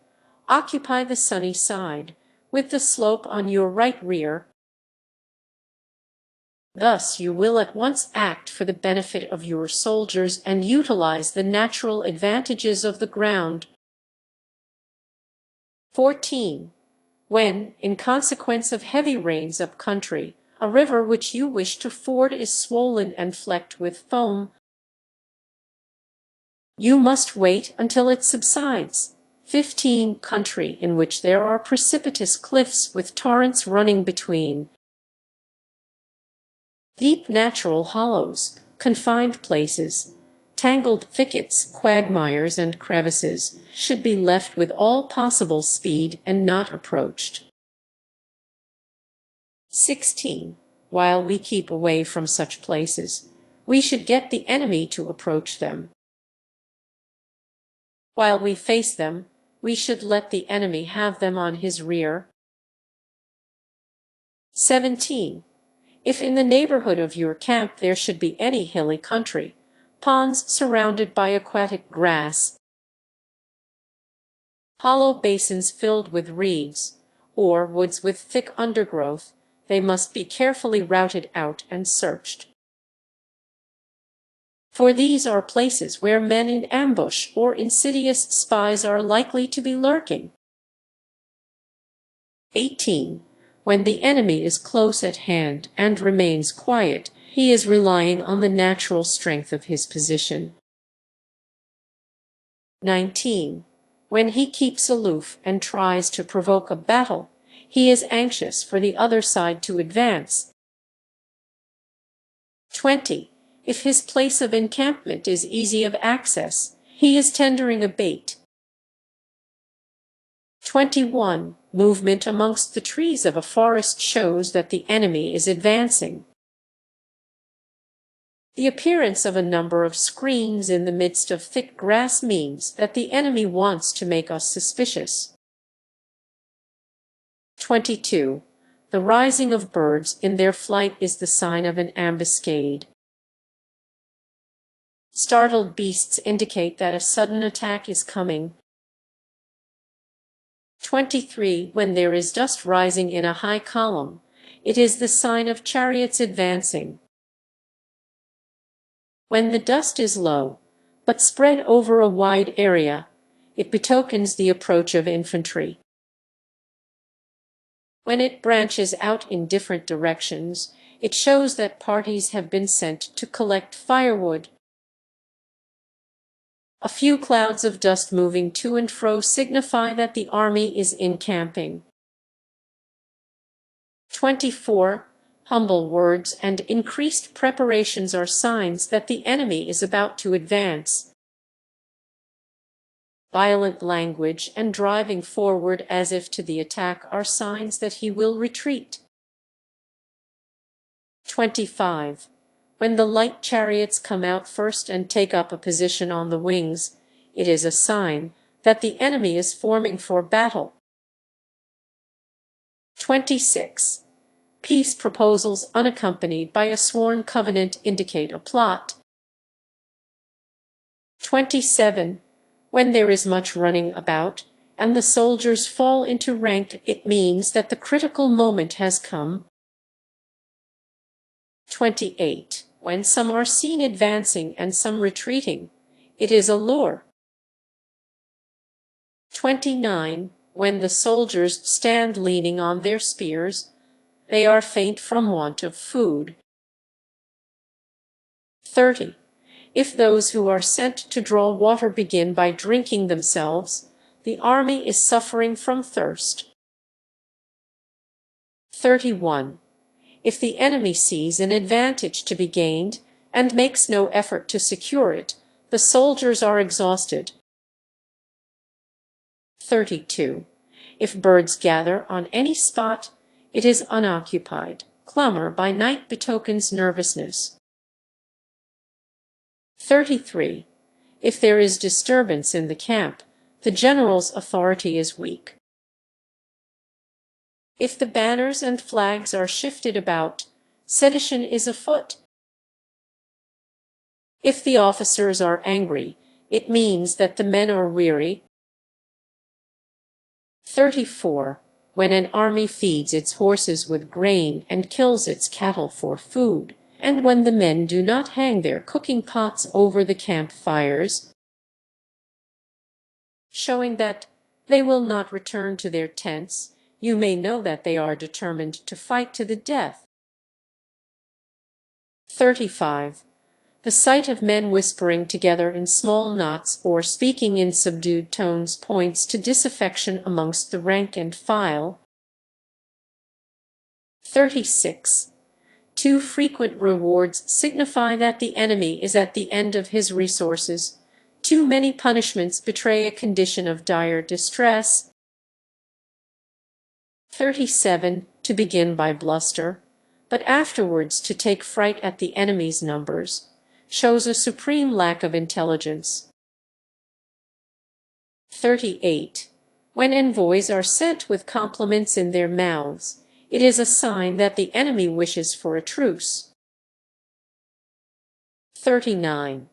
occupy the sunny side, with the slope on your right rear. Thus you will at once act for the benefit of your soldiers and utilize the natural advantages of the ground. 14. When, in consequence of heavy rains up country, a river which you wish to ford is swollen and flecked with foam, you must wait until it subsides. 15. Country in which there are precipitous cliffs with torrents running between, deep natural hollows, confined places, tangled thickets, quagmires, and crevices, should be left with all possible speed and not approached. 16. While we keep away from such places, we should get the enemy to approach them. While we face them, we should let the enemy have them on his rear. 17. If in the neighborhood of your camp there should be any hilly country, ponds surrounded by aquatic grass, hollow basins filled with reeds, or woods with thick undergrowth, they must be carefully routed out and searched. For these are places where men in ambush or insidious spies are likely to be lurking. 18. When the enemy is close at hand and remains quiet, he is relying on the natural strength of his position. 19. When he keeps aloof and tries to provoke a battle, he is anxious for the other side to advance. 20. If his place of encampment is easy of access, he is tendering a bait. 21. Movement amongst the trees of a forest shows that the enemy is advancing. The appearance of a number of screens in the midst of thick grass means that the enemy wants to make us suspicious. 22. The rising of birds in their flight is the sign of an ambuscade. Startled beasts indicate that a sudden attack is coming. 23. When there is dust rising in a high column, it is the sign of chariots advancing. When the dust is low, but spread over a wide area, it betokens the approach of infantry. When it branches out in different directions, it shows that parties have been sent to collect firewood. A few clouds of dust moving to and fro signify that the army is encamping. 24. Humble words and increased preparations are signs that the enemy is about to advance. Violent language and driving forward as if to the attack are signs that he will retreat. 25. When the light chariots come out first and take up a position on the wings, it is a sign that the enemy is forming for battle. 26. Peace proposals unaccompanied by a sworn covenant indicate a plot. 27. When there is much running about, and the soldiers fall into rank, it means that the critical moment has come. 28. When some are seen advancing and some retreating, it is a lure. 29. When the soldiers stand leaning on their spears, they are faint from want of food. 30. If those who are sent to draw water begin by drinking themselves, the army is suffering from thirst. 31. If the enemy sees an advantage to be gained and makes no effort to secure it, the soldiers are exhausted. 32. If birds gather on any spot, it is unoccupied. Clamor by night betokens nervousness. 33. If there is disturbance in the camp, the general's authority is weak. If the banners and flags are shifted about, sedition is afoot. If the officers are angry, it means that the men are weary. 34. When an army feeds its horses with grain and kills its cattle for food, and when the men do not hang their cooking pots over the camp fires, showing that they will not return to their tents, you may know that they are determined to fight to the death. 35. The sight of men whispering together in small knots or speaking in subdued tones points to disaffection amongst the rank and file. 36. Too frequent rewards signify that the enemy is at the end of his resources. Too many punishments betray a condition of dire distress. 37. To begin by bluster, but afterwards to take fright at the enemy's numbers, shows a supreme lack of intelligence. 38. When envoys are sent with compliments in their mouths, it is a sign that the enemy wishes for a truce. 39.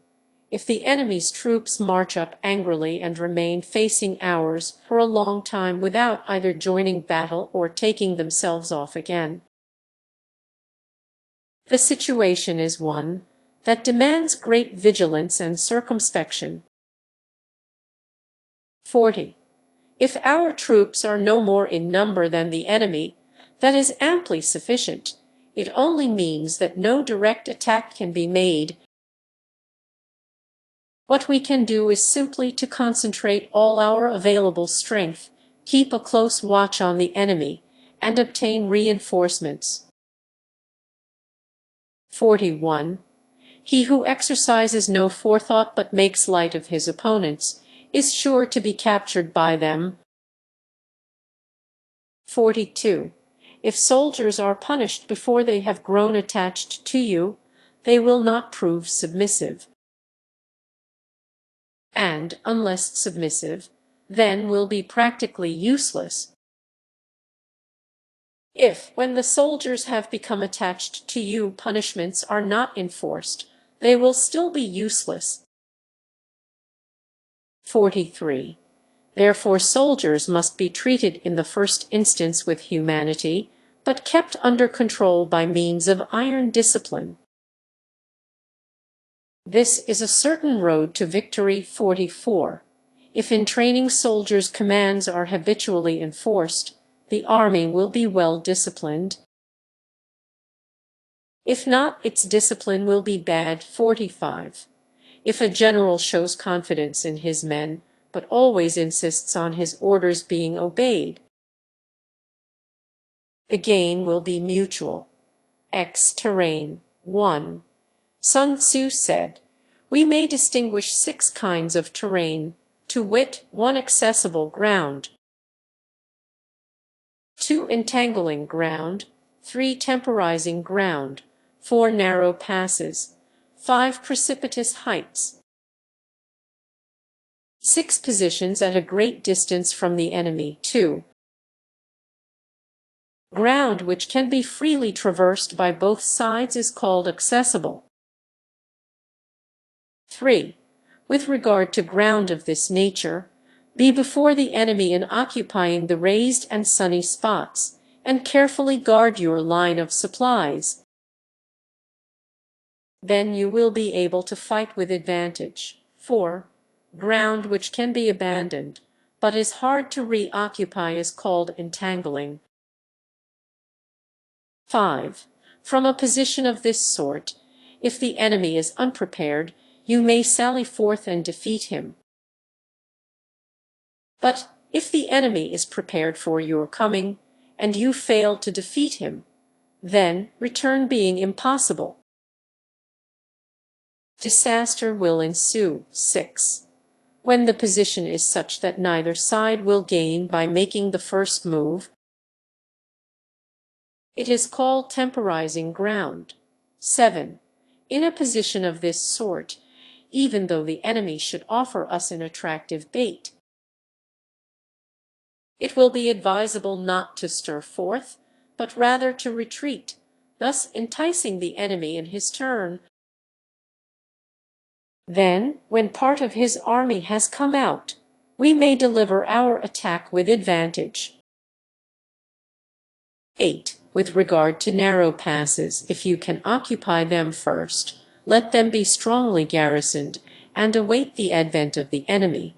If the enemy's troops march up angrily and remain facing ours for a long time without either joining battle or taking themselves off again, the situation is one that demands great vigilance and circumspection. 40. If our troops are no more in number than the enemy, that is amply sufficient. It only means that no direct attack can be made. What we can do is simply to concentrate all our available strength, keep a close watch on the enemy, and obtain reinforcements. 41. He who exercises no forethought but makes light of his opponents is sure to be captured by them. 42. If soldiers are punished before they have grown attached to you, they will not prove submissive. And, unless submissive, then will be practically useless. If, when the soldiers have become attached to you, punishments are not enforced, they will still be useless. 43. Therefore soldiers must be treated in the first instance with humanity, but kept under control by means of iron discipline. This is a certain road to victory. 44. If in training soldiers commands are habitually enforced, the army will be well disciplined. If not, its discipline will be bad. 45. If a general shows confidence in his men, but always insists on his orders being obeyed, the gain will be mutual. Terrain. 1. Sun Tzu said, "We may distinguish 6 kinds of terrain: to wit, 1 accessible ground, 2 entangling ground, 3 temporizing ground, 4 narrow passes, 5 precipitous heights, 6 positions at a great distance from the enemy, 2 ground which can be freely traversed by both sides is called accessible. 3. With regard to ground of this nature, be before the enemy in occupying the raised and sunny spots, and carefully guard your line of supplies. Then you will be able to fight with advantage. 4. Ground which can be abandoned, but is hard to reoccupy is called entangling. 5. From a position of this sort, if the enemy is unprepared, you may sally forth and defeat him. But if the enemy is prepared for your coming, and you fail to defeat him, then return being impossible. Disaster will ensue. 6. When the position is such that neither side will gain by making the first move, it is called temporizing ground. 7. In a position of this sort, even though the enemy should offer us an attractive bait, it will be advisable not to stir forth, but rather to retreat, thus enticing the enemy in his turn. Then, when part of his army has come out, we may deliver our attack with advantage. 8. With regard to narrow passes, if you can occupy them first, let them be strongly garrisoned, and await the advent of the enemy.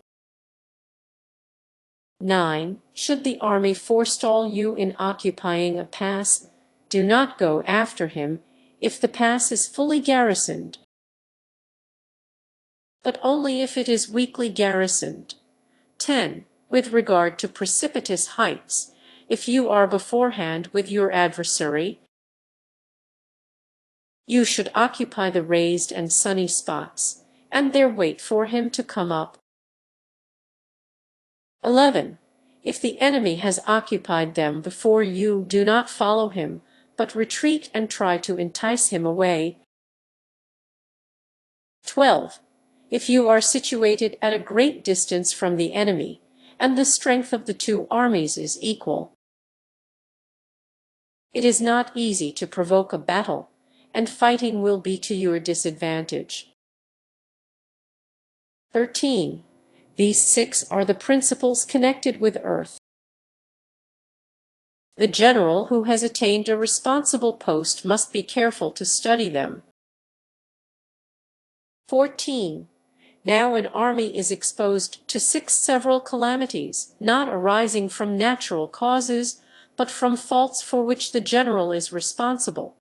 9. Should the army forestall you in occupying a pass, do not go after him if the pass is fully garrisoned, but only if it is weakly garrisoned. 10. With regard to precipitous heights, if you are beforehand with your adversary, you should occupy the raised and sunny spots, and there wait for him to come up. 11. If the enemy has occupied them before you, do not follow him, but retreat and try to entice him away. 12. If you are situated at a great distance from the enemy, and the strength of the two armies is equal, it is not easy to provoke a battle, and fighting will be to your disadvantage. 13. These 6 are the principles connected with earth. The general who has attained a responsible post must be careful to study them. 14. Now an army is exposed to 6 several calamities, not arising from natural causes, but from faults for which the general is responsible.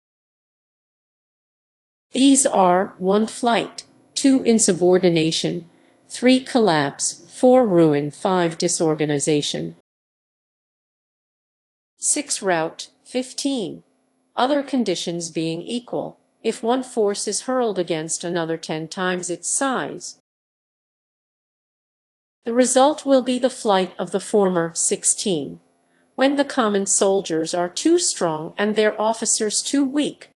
These are 1. Flight, 2. Insubordination, 3. Collapse, 4. Ruin, 5. Disorganization, 6. Rout, 15. Other conditions being equal, if one force is hurled against another 10 times its size, the result will be the flight of the former. 16. When the common soldiers are too strong and their officers too weak,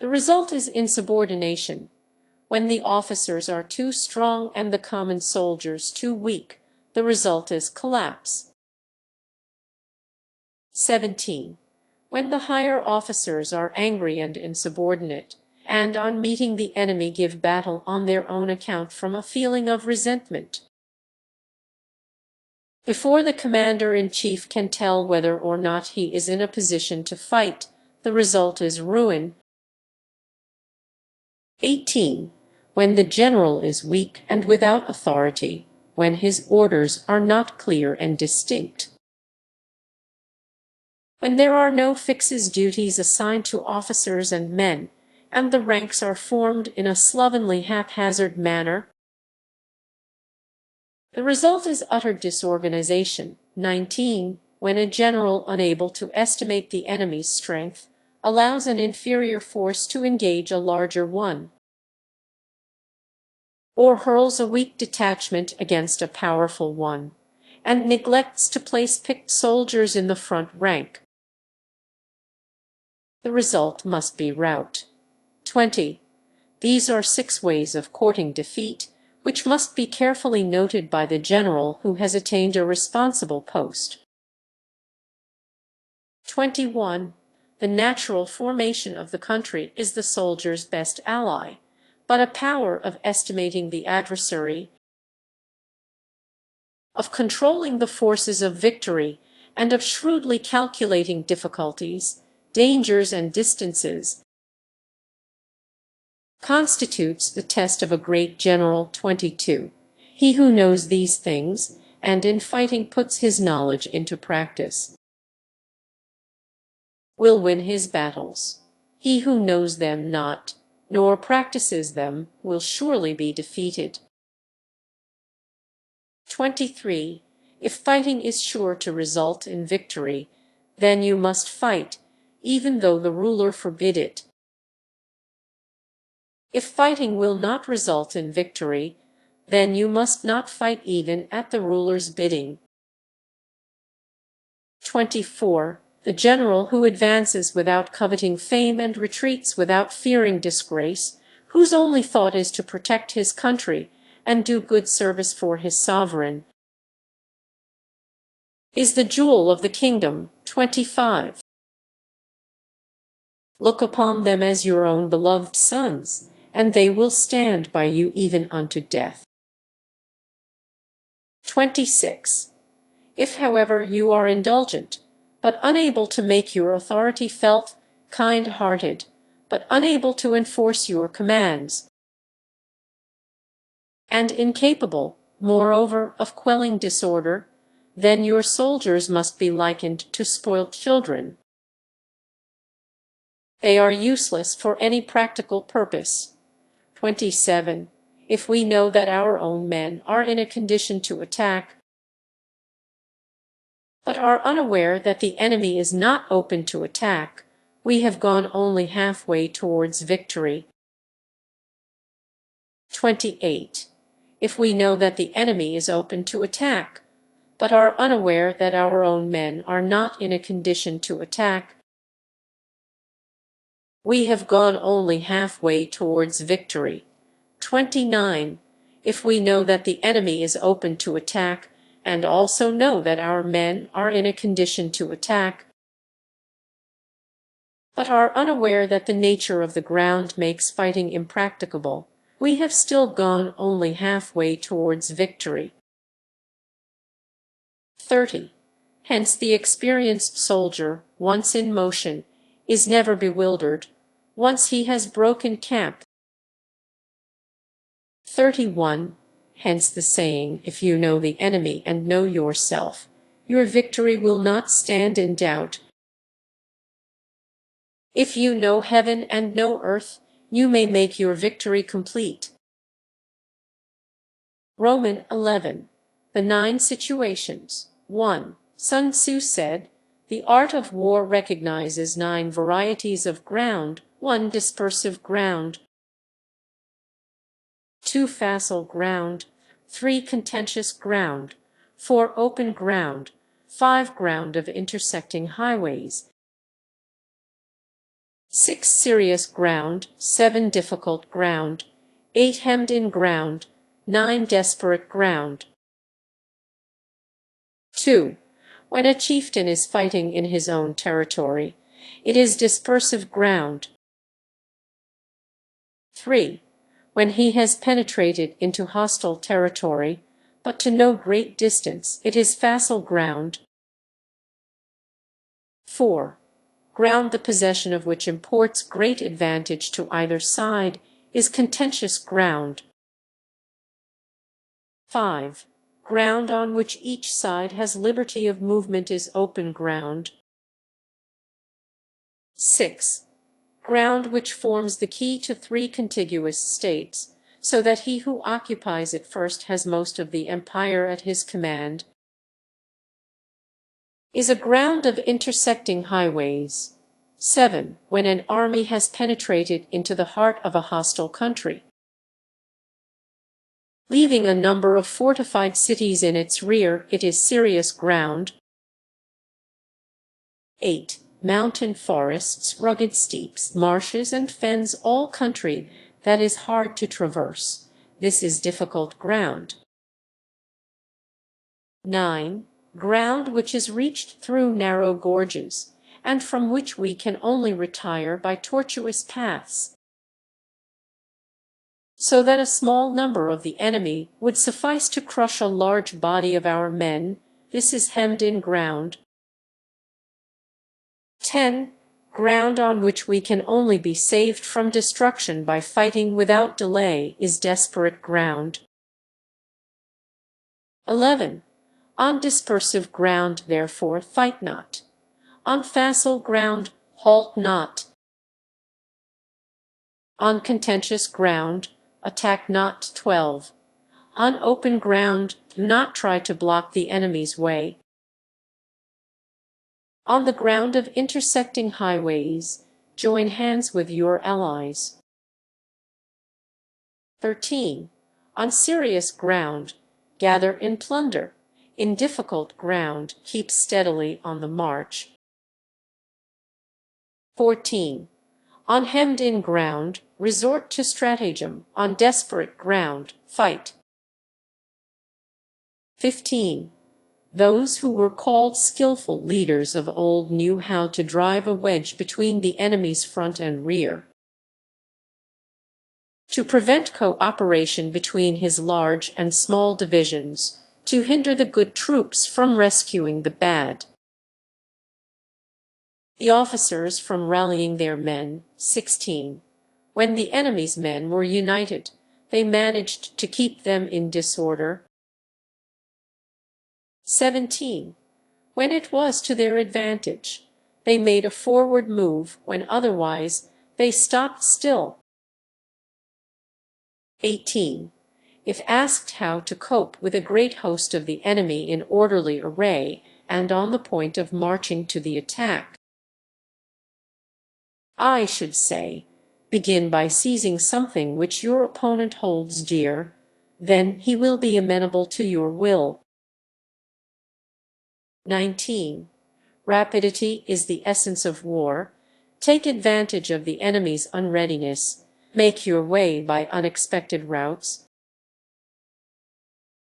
the result is insubordination. When the officers are too strong and the common soldiers too weak, the result is collapse. 17. When the higher officers are angry and insubordinate, and on meeting the enemy give battle on their own account from a feeling of resentment, before the commander-in-chief can tell whether or not he is in a position to fight, the result is ruin. 18. When the general is weak and without authority, when his orders are not clear and distinct, when there are no fixed duties assigned to officers and men, and the ranks are formed in a slovenly haphazard manner, the result is utter disorganization. 19. When a general, unable to estimate the enemy's strength, allows an inferior force to engage a larger one, or hurls a weak detachment against a powerful one, and neglects to place picked soldiers in the front rank. The result must be rout. 20. These are 6 ways of courting defeat, which must be carefully noted by the general who has attained a responsible post. 21. The natural formation of the country is the soldier's best ally, but a power of estimating the adversary, of controlling the forces of victory, and of shrewdly calculating difficulties, dangers, and distances, constitutes the test of a great general. 22. He who knows these things, and in fighting puts his knowledge into practice, will win his battles. He who knows them not, nor practices them, will surely be defeated. 23. If fighting is sure to result in victory, then you must fight, even though the ruler forbid it. If fighting will not result in victory, then you must not fight even at the ruler's bidding. 24. The general who advances without coveting fame and retreats without fearing disgrace, whose only thought is to protect his country and do good service for his sovereign, is the jewel of the kingdom. 25. Look upon them as your own beloved sons, and they will stand by you even unto death. 26. If, however, you are indulgent, but unable to make your authority felt, kind-hearted, but unable to enforce your commands, and incapable, moreover, of quelling disorder, then your soldiers must be likened to spoilt children. They are useless for any practical purpose. 27. If we know that our own men are in a condition to attack, but are unaware that the enemy is not open to attack, we have gone only halfway towards victory. 28. If we know that the enemy is open to attack, but are unaware that our own men are not in a condition to attack, we have gone only halfway towards victory. 29. If we know that the enemy is open to attack, and also know that our men are in a condition to attack, but are unaware that the nature of the ground makes fighting impracticable, we have still gone only halfway towards victory. 30. Hence the experienced soldier, once in motion, is never bewildered, once he has broken camp. 31. Hence the saying, if you know the enemy and know yourself, your victory will not stand in doubt. If you know heaven and know earth, you may make your victory complete. Roman 11. The 9 situations. 1. Sun Tzu said, the art of war recognizes 9 varieties of ground: 1. Dispersive ground, 2. Facile ground, 3. Contentious ground, 4. Open ground, 5. Ground of intersecting highways, 6. Serious ground, 7. Difficult ground, 8. Hemmed-in ground, 9. Desperate ground. 2. When a chieftain is fighting in his own territory, it is dispersive ground. 3. When he has penetrated into hostile territory, but to no great distance, it is facile ground. 4. Ground the possession of which imports great advantage to either side is contentious ground. 5. Ground on which each side has liberty of movement is open ground. 6. Ground which forms the key to 3 contiguous states, so that he who occupies it first has most of the empire at his command, is a ground of intersecting highways. 7. When an army has penetrated into the heart of a hostile country, leaving a number of fortified cities in its rear. It is serious ground. 8. Mountain forests, rugged steeps, marshes, and fens, all country that is hard to traverse. This is difficult ground. 9. Ground which is reached through narrow gorges, and from which we can only retire by tortuous paths, so that a small number of the enemy would suffice to crush a large body of our men. This is hemmed-in ground. 10. Ground on which we can only be saved from destruction by fighting without delay is desperate ground. 11. On dispersive ground, therefore, fight not. On facile ground, halt not. On contentious ground, attack not. 12. On open ground, do not try to block the enemy's way. On the ground of intersecting highways, join hands with your allies. 13. On serious ground, gather in plunder. In difficult ground, keep steadily on the march. 14. On hemmed-in ground, resort to stratagem. On desperate ground, fight. 15. Those who were called skillful leaders of old knew how to drive a wedge between the enemy's front and rear, to prevent cooperation between his large and small divisions, to hinder the good troops from rescuing the bad, the officers from rallying their men. 16. When the enemy's men were united, they managed to keep them in disorder. 17. When it was to their advantage, they made a forward move. When otherwise, they stopped still. 18. If asked how to cope with a great host of the enemy in orderly array and on the point of marching to the attack, I should say, begin by seizing something which your opponent holds dear, then he will be amenable to your will. 19. Rapidity is the essence of war. Take advantage of the enemy's unreadiness, make your way by unexpected routes,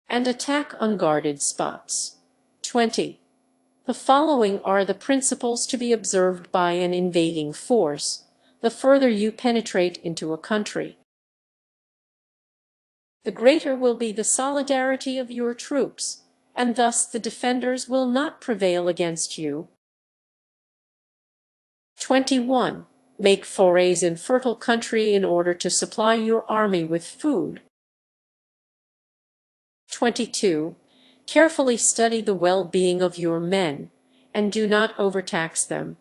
and attack unguarded spots. 20. The following are the principles to be observed by an invading force, the further you penetrate into a country, the greater will be the solidarity of your troops, and thus the defenders will not prevail against you. 21. Make forays in fertile country in order to supply your army with food. 22. Carefully study the well-being of your men, and do not overtax them.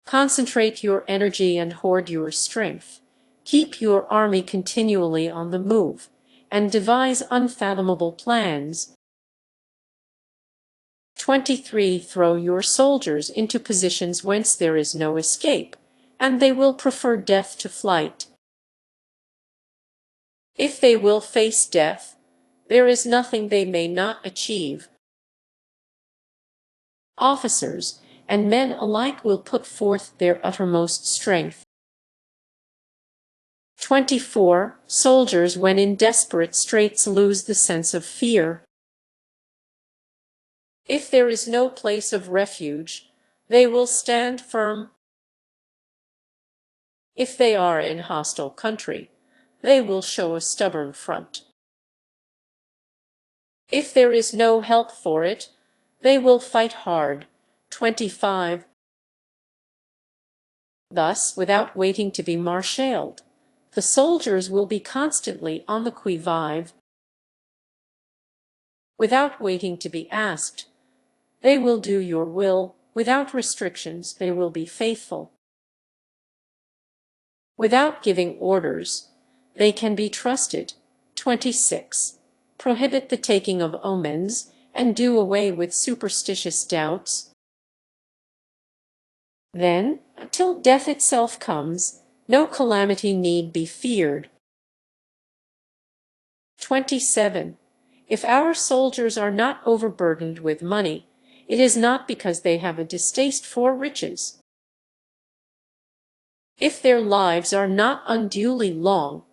Concentrate your energy and hoard your strength. Keep your army continually on the move, and devise unfathomable plans. 23. Throw your soldiers into positions whence there is no escape, and they will prefer death to flight. If they will face death, there is nothing they may not achieve. Officers and men alike will put forth their uttermost strength. 24. Soldiers, when in desperate straits, lose the sense of fear. If there is no place of refuge, they will stand firm. If they are in hostile country, they will show a stubborn front. If there is no help for it, they will fight hard. 25. Thus, without waiting to be marshaled, the soldiers will be constantly on the qui vive. Without waiting to be asked, they will do your will. Without restrictions, they will be faithful. Without giving orders, they can be trusted. 26. Prohibit the taking of omens, and do away with superstitious doubts. Then, until death itself comes, no calamity need be feared. 27. If our soldiers are not overburdened with money, it is not because they have a distaste for riches. If their lives are not unduly long,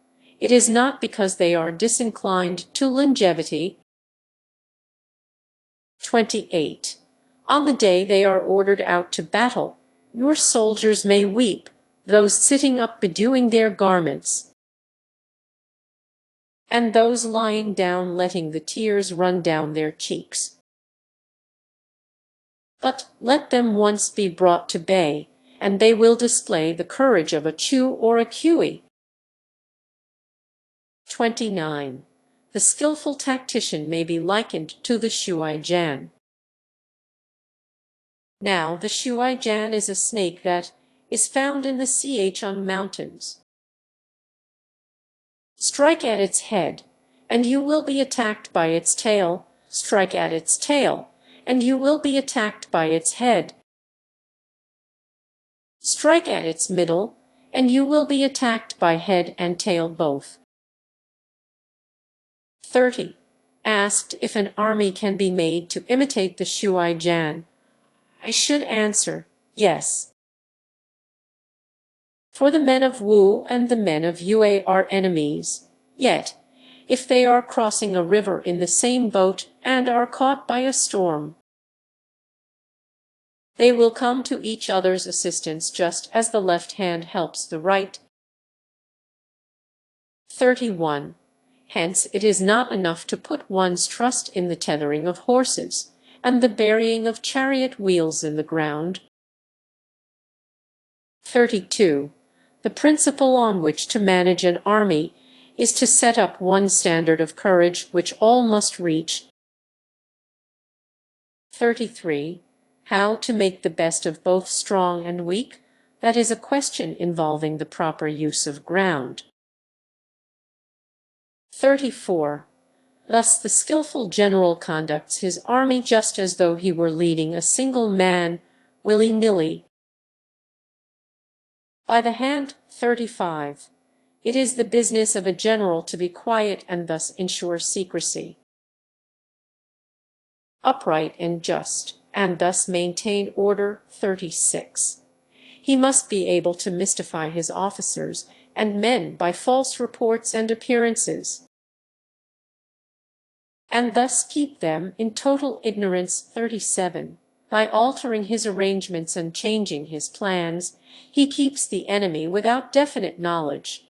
it is not because they are disinclined to longevity. 28. On the day they are ordered out to battle, your soldiers may weep, those sitting up bedewing their garments, and those lying down letting the tears run down their cheeks. But let them once be brought to bay, and they will display the courage of a Chu or a Kui. 29. The skillful tactician may be likened to the Shuaijan. Now the Shuaijan is a snake that is found in the Shuaijan mountains. Strike at its head, and you will be attacked by its tail. Strike at its tail, and you will be attacked by its head. Strike at its middle, and you will be attacked by head and tail both. 30. Asked if an army can be made to imitate the Shuaijan, I should answer, yes. For the men of Wu and the men of Yue are enemies, yet, if they are crossing a river in the same boat and are caught by a storm, they will come to each other's assistance just as the left hand helps the right. 31. Hence it is not enough to put one's trust in the tethering of horses, and the burying of chariot wheels in the ground. 32. The principle on which to manage an army is to set up one standard of courage which all must reach. 33. How to make the best of both strong and weak? That is a question involving the proper use of ground. 34. Thus the skillful general conducts his army just as though he were leading a single man, willy-nilly. By the hand. 35. It is the business of a general to be quiet and thus ensure secrecy, upright and just, and thus maintain order. 36. He must be able to mystify his officers and men by false reports and appearances, and thus keep them in total ignorance. 37. By altering his arrangements and changing his plans, he keeps the enemy without definite knowledge.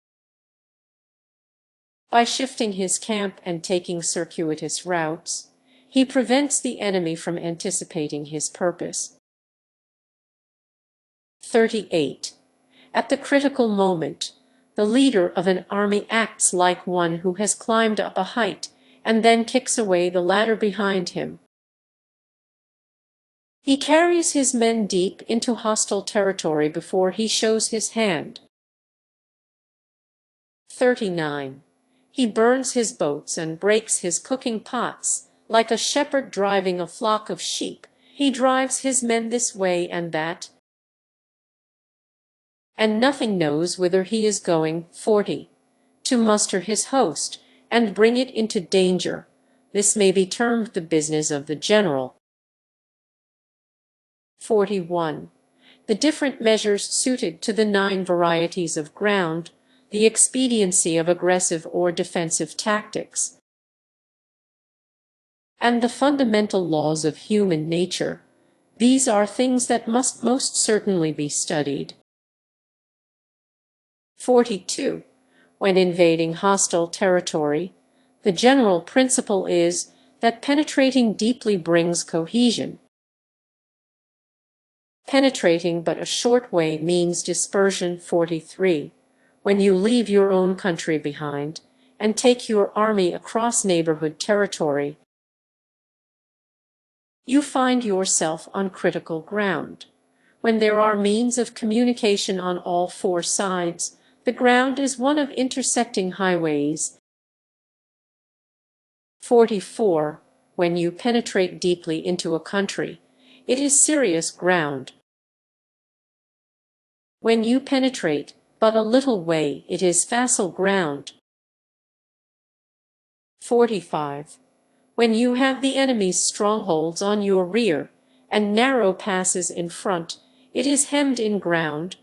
By shifting his camp and taking circuitous routes, he prevents the enemy from anticipating his purpose. 38. At the critical moment, the leader of an army acts like one who has climbed up a height and then kicks away the ladder behind him. He carries his men deep into hostile territory before he shows his hand. 39. He burns his boats and breaks his cooking pots. Like a shepherd driving a flock of sheep, he drives his men this way and that, and nothing knows whither he is going. 40. To muster his host and bring it into danger. This may be termed the business of the general. 41. The different measures suited to the 9 varieties of ground, the expediency of aggressive or defensive tactics, and the fundamental laws of human nature. These are things that must most certainly be studied. 42. When invading hostile territory, the general principle is that penetrating deeply brings cohesion. Penetrating but a short way means dispersion. 43. When you leave your own country behind and take your army across neighborhood territory, you find yourself on critical ground. When there are means of communication on all 4 sides, the ground is one of intersecting highways. 44. When you penetrate deeply into a country, it is serious ground. When you penetrate but a little way, it is facile ground. 45. When you have the enemy's strongholds on your rear, and narrow passes in front, it is hemmed in ground.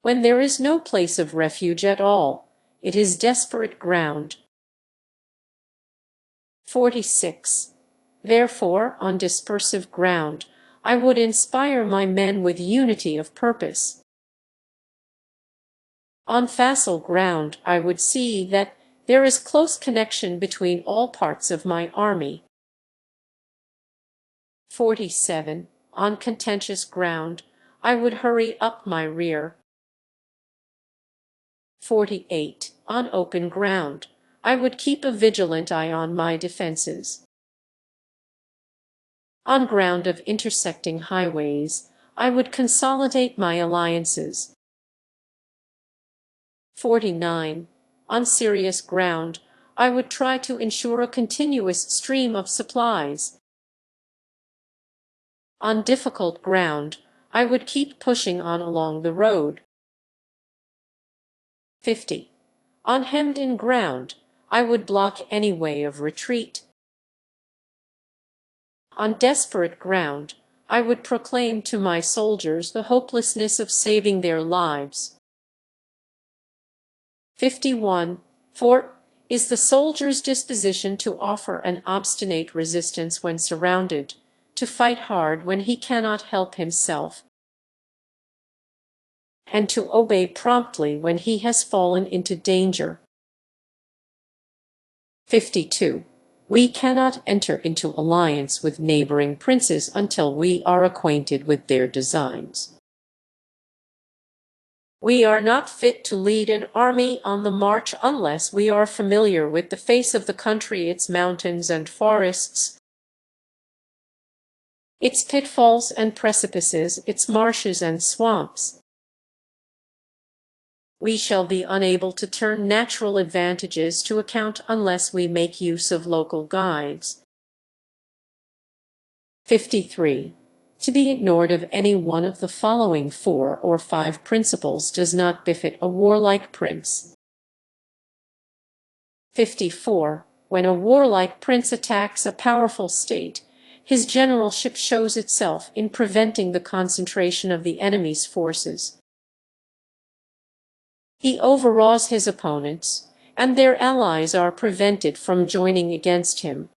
When there is no place of refuge at all, it is desperate ground. 46. Therefore, on dispersive ground, I would inspire my men with unity of purpose. On facile ground, I would see that there is close connection between all parts of my army. 47. On contentious ground, I would hurry up my rear. 48. On open ground, I would keep a vigilant eye on my defenses. On ground of intersecting highways, I would consolidate my alliances. 49. On serious ground, I would try to ensure a continuous stream of supplies. On difficult ground, I would keep pushing on along the road. 50. On hemmed-in ground, I would block any way of retreat. On desperate ground, I would proclaim to my soldiers the hopelessness of saving their lives. 51. For is the soldier's disposition to offer an obstinate resistance when surrounded, to fight hard when he cannot help himself, and to obey promptly when he has fallen into danger. 52. We cannot enter into alliance with neighboring princes until we are acquainted with their designs. We are not fit to lead an army on the march unless we are familiar with the face of the country, its mountains and forests, its pitfalls and precipices, its marshes and swamps. We shall be unable to turn natural advantages to account unless we make use of local guides. 53. To be ignored of any one of the following 4 or 5 principles does not befit a warlike prince. 54. When a warlike prince attacks a powerful state, his generalship shows itself in preventing the concentration of the enemy's forces. He overawes his opponents, and their allies are prevented from joining against him.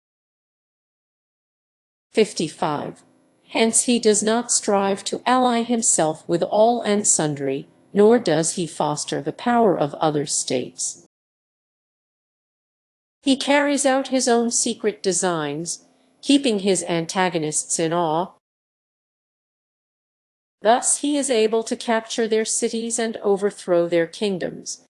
55. Hence he does not strive to ally himself with all and sundry, nor does he foster the power of other states. He carries out his own secret designs, keeping his antagonists in awe. Thus he is able to capture their cities and overthrow their kingdoms.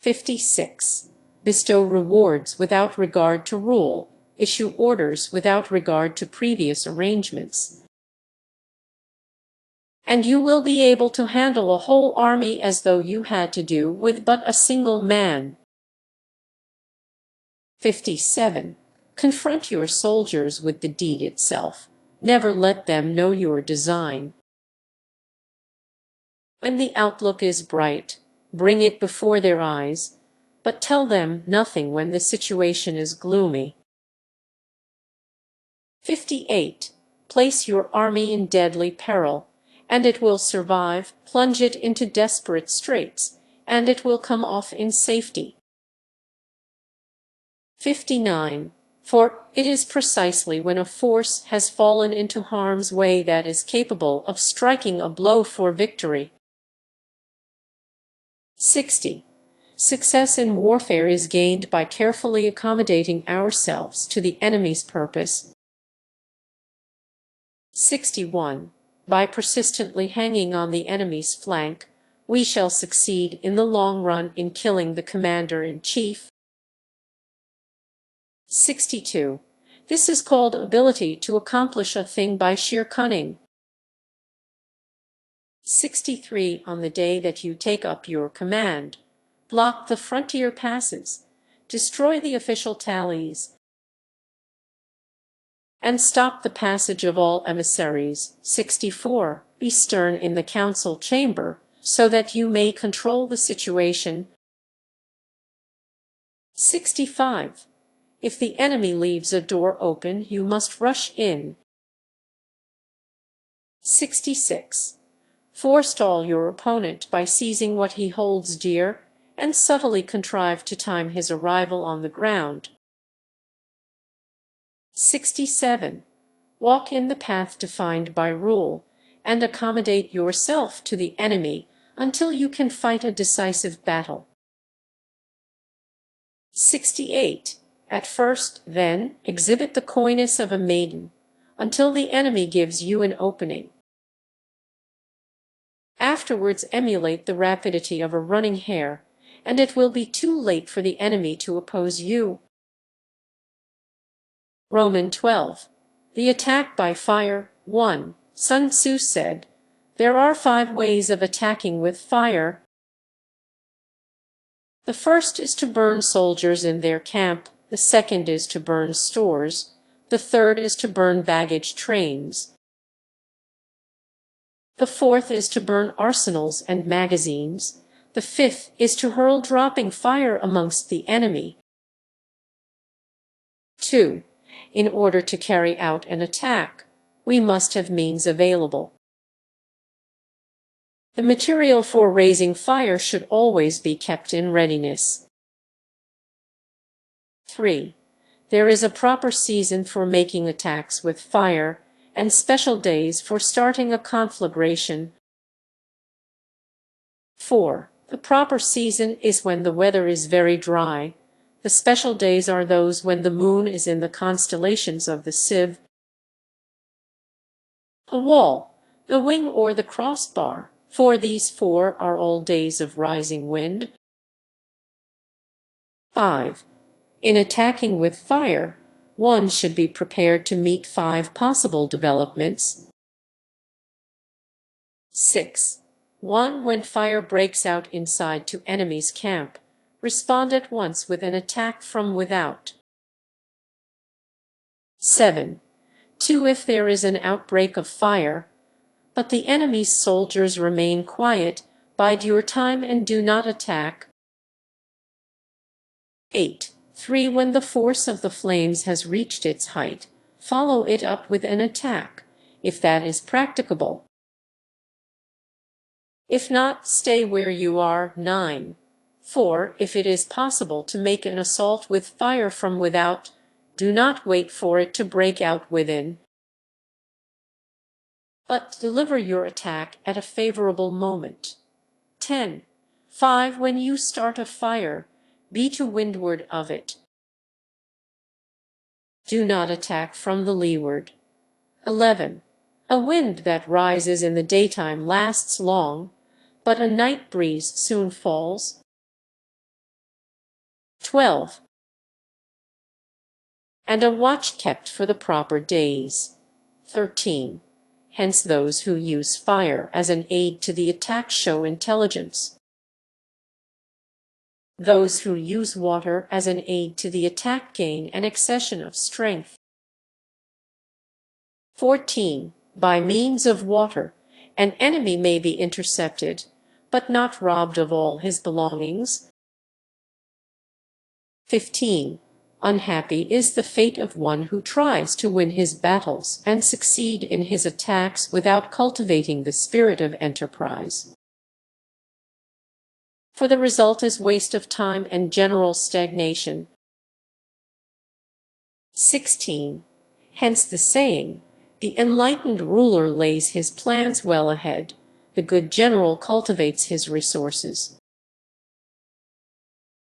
56. Bestow rewards without regard to rule. Issue orders without regard to previous arrangements. And you will be able to handle a whole army as though you had to do with but a single man. 57. Confront your soldiers with the deed itself. Never let them know your design. When the outlook is bright, bring it before their eyes, but tell them nothing when the situation is gloomy. 58. Place your army in deadly peril, and it will survive. Plunge it into desperate straits, and it will come off in safety. 59. For it is precisely when a force has fallen into harm's way that is capable of striking a blow for victory. 60. Success in warfare is gained by carefully accommodating ourselves to the enemy's purpose. 61. By persistently hanging on the enemy's flank, we shall succeed in the long run in killing the commander-in-chief. 62. This is called ability to accomplish a thing by sheer cunning. 63. On the day that you take up your command, block the frontier passes, destroy the official tallies, and stop the passage of all emissaries. 64. Be stern in the council chamber, so that you may control the situation. 65. If the enemy leaves a door open, you must rush in. 66. Forestall your opponent by seizing what he holds dear, and subtly contrive to time his arrival on the ground. 67. Walk in the path defined by rule, and accommodate yourself to the enemy until you can fight a decisive battle. 68. At first, then, exhibit the coyness of a maiden, until the enemy gives you an opening. Afterwards emulate the rapidity of a running hare, and it will be too late for the enemy to oppose you. Roman 12. The attack by fire. 1. Sun Tzu said, "There are 5 ways of attacking with fire. The first is to burn soldiers in their camp, the second is to burn stores, the third is to burn baggage trains. The fourth is to burn arsenals and magazines, the fifth is to hurl dropping fire amongst the enemy." 2. In order to carry out an attack, we must have means available. The material for raising fire should always be kept in readiness. 3. There is a proper season for making attacks with fire, and special days for starting a conflagration. 4. The proper season is when the weather is very dry. The special days are those when the moon is in the constellations of the sieve, the wall, the wing, or the crossbar, for these 4 are all days of rising wind. 5. In attacking with fire, one should be prepared to meet 5 possible developments. 6. 1. When fire breaks out inside to enemy's camp, respond at once with an attack from without. 7. 2. If there is an outbreak of fire, but the enemy's soldiers remain quiet, bide your time and do not attack. 8. 3. When the force of the flames has reached its height, follow it up with an attack, if that is practicable. If not, stay where you are. 9. 4. If it is possible to make an assault with fire from without, do not wait for it to break out within, but deliver your attack at a favorable moment. 10. 5. When you start a fire, be to windward of it. Do not attack from the leeward. 11. A wind that rises in the daytime lasts long, but a night breeze soon falls. 12. And a watch kept for the proper days. 13. Hence those who use fire as an aid to the attack show intelligence. Those who use water as an aid to the attack gain an accession of strength. 14. By means of water, an enemy may be intercepted, but not robbed of all his belongings. 15. Unhappy is the fate of one who tries to win his battles and succeed in his attacks without cultivating the spirit of enterprise, for the result is waste of time and general stagnation. 16. Hence the saying, "The enlightened ruler lays his plans well ahead, the good general cultivates his resources."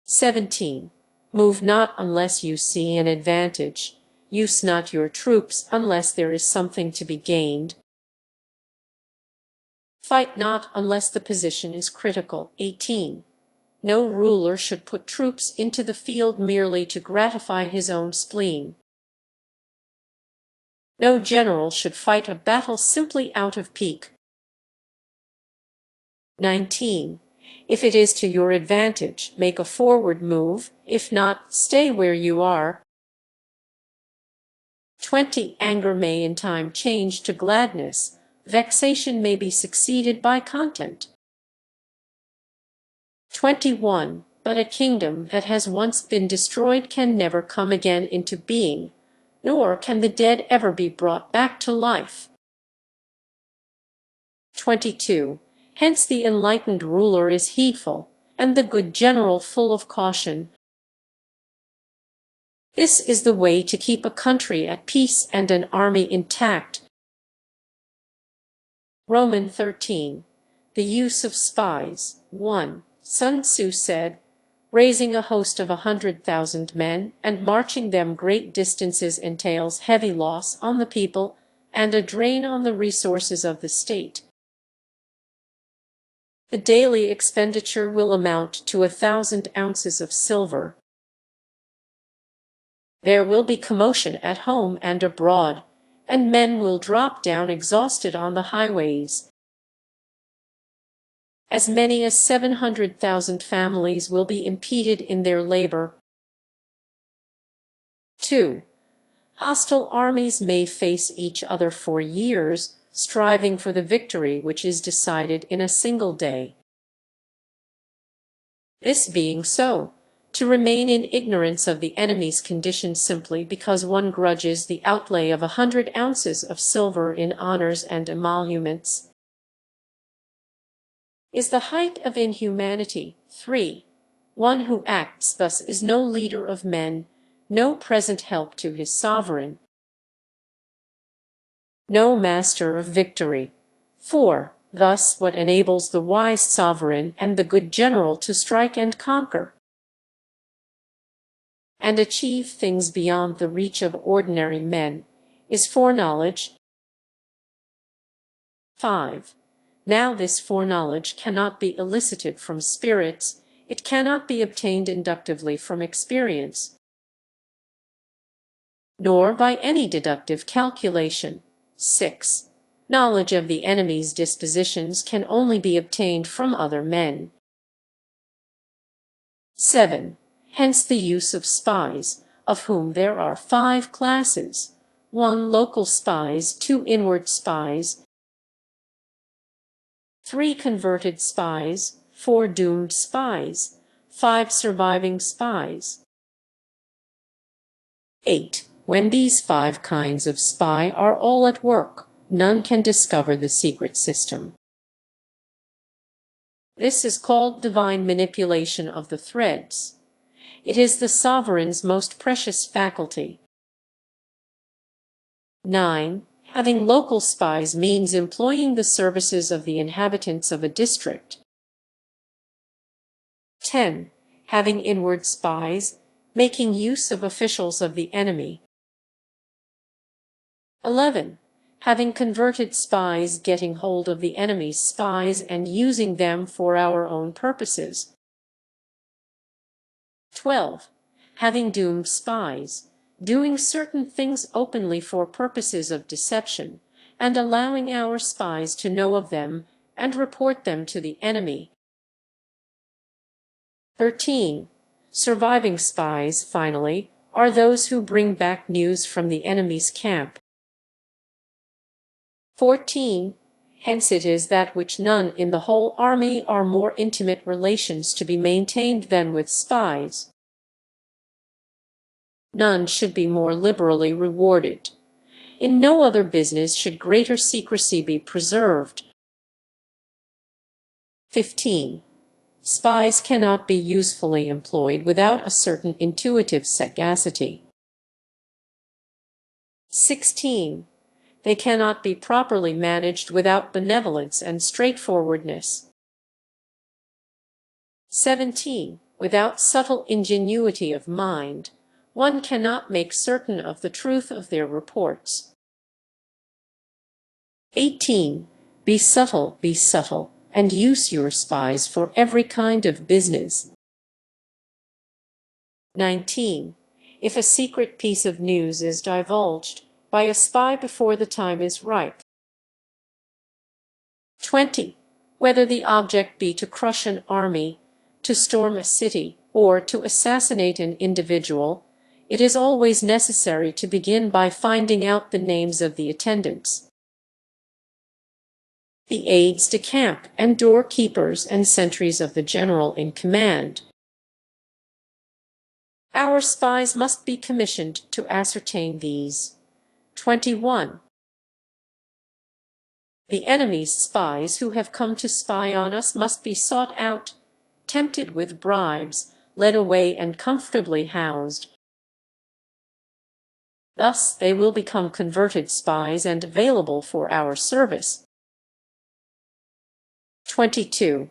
17. Move not unless you see an advantage. Use not your troops unless there is something to be gained. Fight not unless the position is critical. 18. No ruler should put troops into the field merely to gratify his own spleen. No general should fight a battle simply out of pique. 19. If it is to your advantage, make a forward move. If not, stay where you are. 20. Anger may in time change to gladness. Vexation may be succeeded by content. 21. But a kingdom that has once been destroyed can never come again into being, nor can the dead ever be brought back to life. 22. Hence the enlightened ruler is heedful, and the good general full of caution. This is the way to keep a country at peace and an army intact. Roman 13. The use of spies. 1. Sun Tzu said, raising a host of 100,000 men and marching them great distances entails heavy loss on the people and a drain on the resources of the state. The daily expenditure will amount to 1,000 ounces of silver. There will be commotion at home and abroad, and men will drop down exhausted on the highways. As many as 700,000 families will be impeded in their labor. 2. Hostile armies may face each other for years, striving for the victory which is decided in a single day. This being so, to remain in ignorance of the enemy's condition simply because one grudges the outlay of 100 ounces of silver in honors and emoluments, is the height of inhumanity. 3. One who acts thus is no leader of men, no present help to his sovereign, no master of victory. 4. Thus what enables the wise sovereign and the good general to strike and conquer, and achieve things beyond the reach of ordinary men, is foreknowledge. 5. Now this foreknowledge cannot be elicited from spirits, it cannot be obtained inductively from experience, nor by any deductive calculation. 6. Knowledge of the enemy's dispositions can only be obtained from other men. 7. Hence the use of spies, of whom there are 5 classes: 1. Local spies, 2. Inward spies, 3. Converted spies, 4. Doomed spies, 5. Surviving spies. 8. When these 5 kinds of spy are all at work, none can discover the secret system. This is called divine manipulation of the threads. It is the sovereign's most precious faculty. 9. Having local spies means employing the services of the inhabitants of a district. 10. Having inward spies, making use of officials of the enemy. 11. Having converted spies, getting hold of the enemy's spies and using them for our own purposes. 12. Having doomed spies, doing certain things openly for purposes of deception, and allowing our spies to know of them and report them to the enemy. 13. Surviving spies, finally, are those who bring back news from the enemy's camp. 14. Hence it is that which none in the whole army are more intimate relations to be maintained than with spies. None should be more liberally rewarded. In no other business should greater secrecy be preserved. 15. Spies cannot be usefully employed without a certain intuitive sagacity. 16. They cannot be properly managed without benevolence and straightforwardness. 17. Without subtle ingenuity of mind, one cannot make certain of the truth of their reports. 18. Be subtle, and use your spies for every kind of business. 19. If a secret piece of news is divulged by a spy before the time is ripe. 20. Whether the object be to crush an army, to storm a city, or to assassinate an individual, it is always necessary to begin by finding out the names of the attendants, the aides de camp and doorkeepers and sentries of the general in command. Our spies must be commissioned to ascertain these. 21. The enemy's spies who have come to spy on us must be sought out, tempted with bribes, led away and comfortably housed. Thus they will become converted spies and available for our service. 22.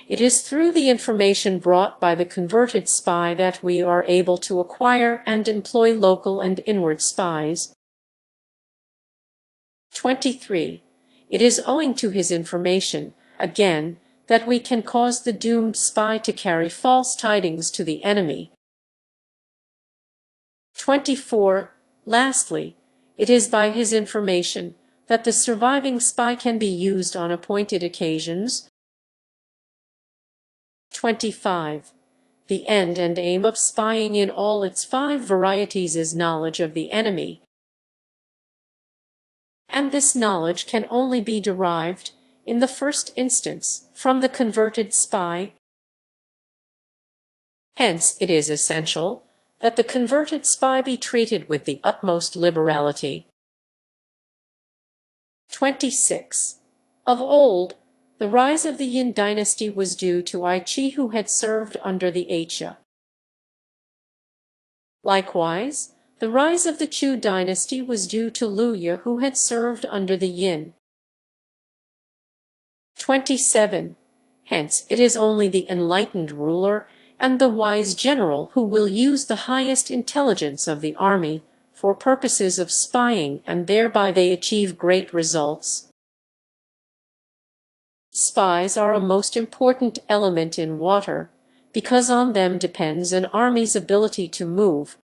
It is through the information brought by the converted spy that we are able to acquire and employ local and inward spies. 23. It is owing to his information, again, that we can cause the doomed spy to carry false tidings to the enemy. 24. Lastly, it is by his information that the surviving spy can be used on appointed occasions. 25. The end and aim of spying in all its 5 varieties is knowledge of the enemy. And this knowledge can only be derived, in the first instance, from the converted spy. Hence it is essential that the converted spy be treated with the utmost liberality. 26. Of old, the rise of the Yin dynasty was due to Ai Chi, who had served under the Xia. Likewise, the rise of the Chu dynasty was due to Liu Ye, who had served under the Yin. 27. Hence it is only the enlightened ruler and the wise general who will use the highest intelligence of the army for purposes of spying, and thereby they achieve great results. Spies are a most important element in water, because on them depends an army's ability to move,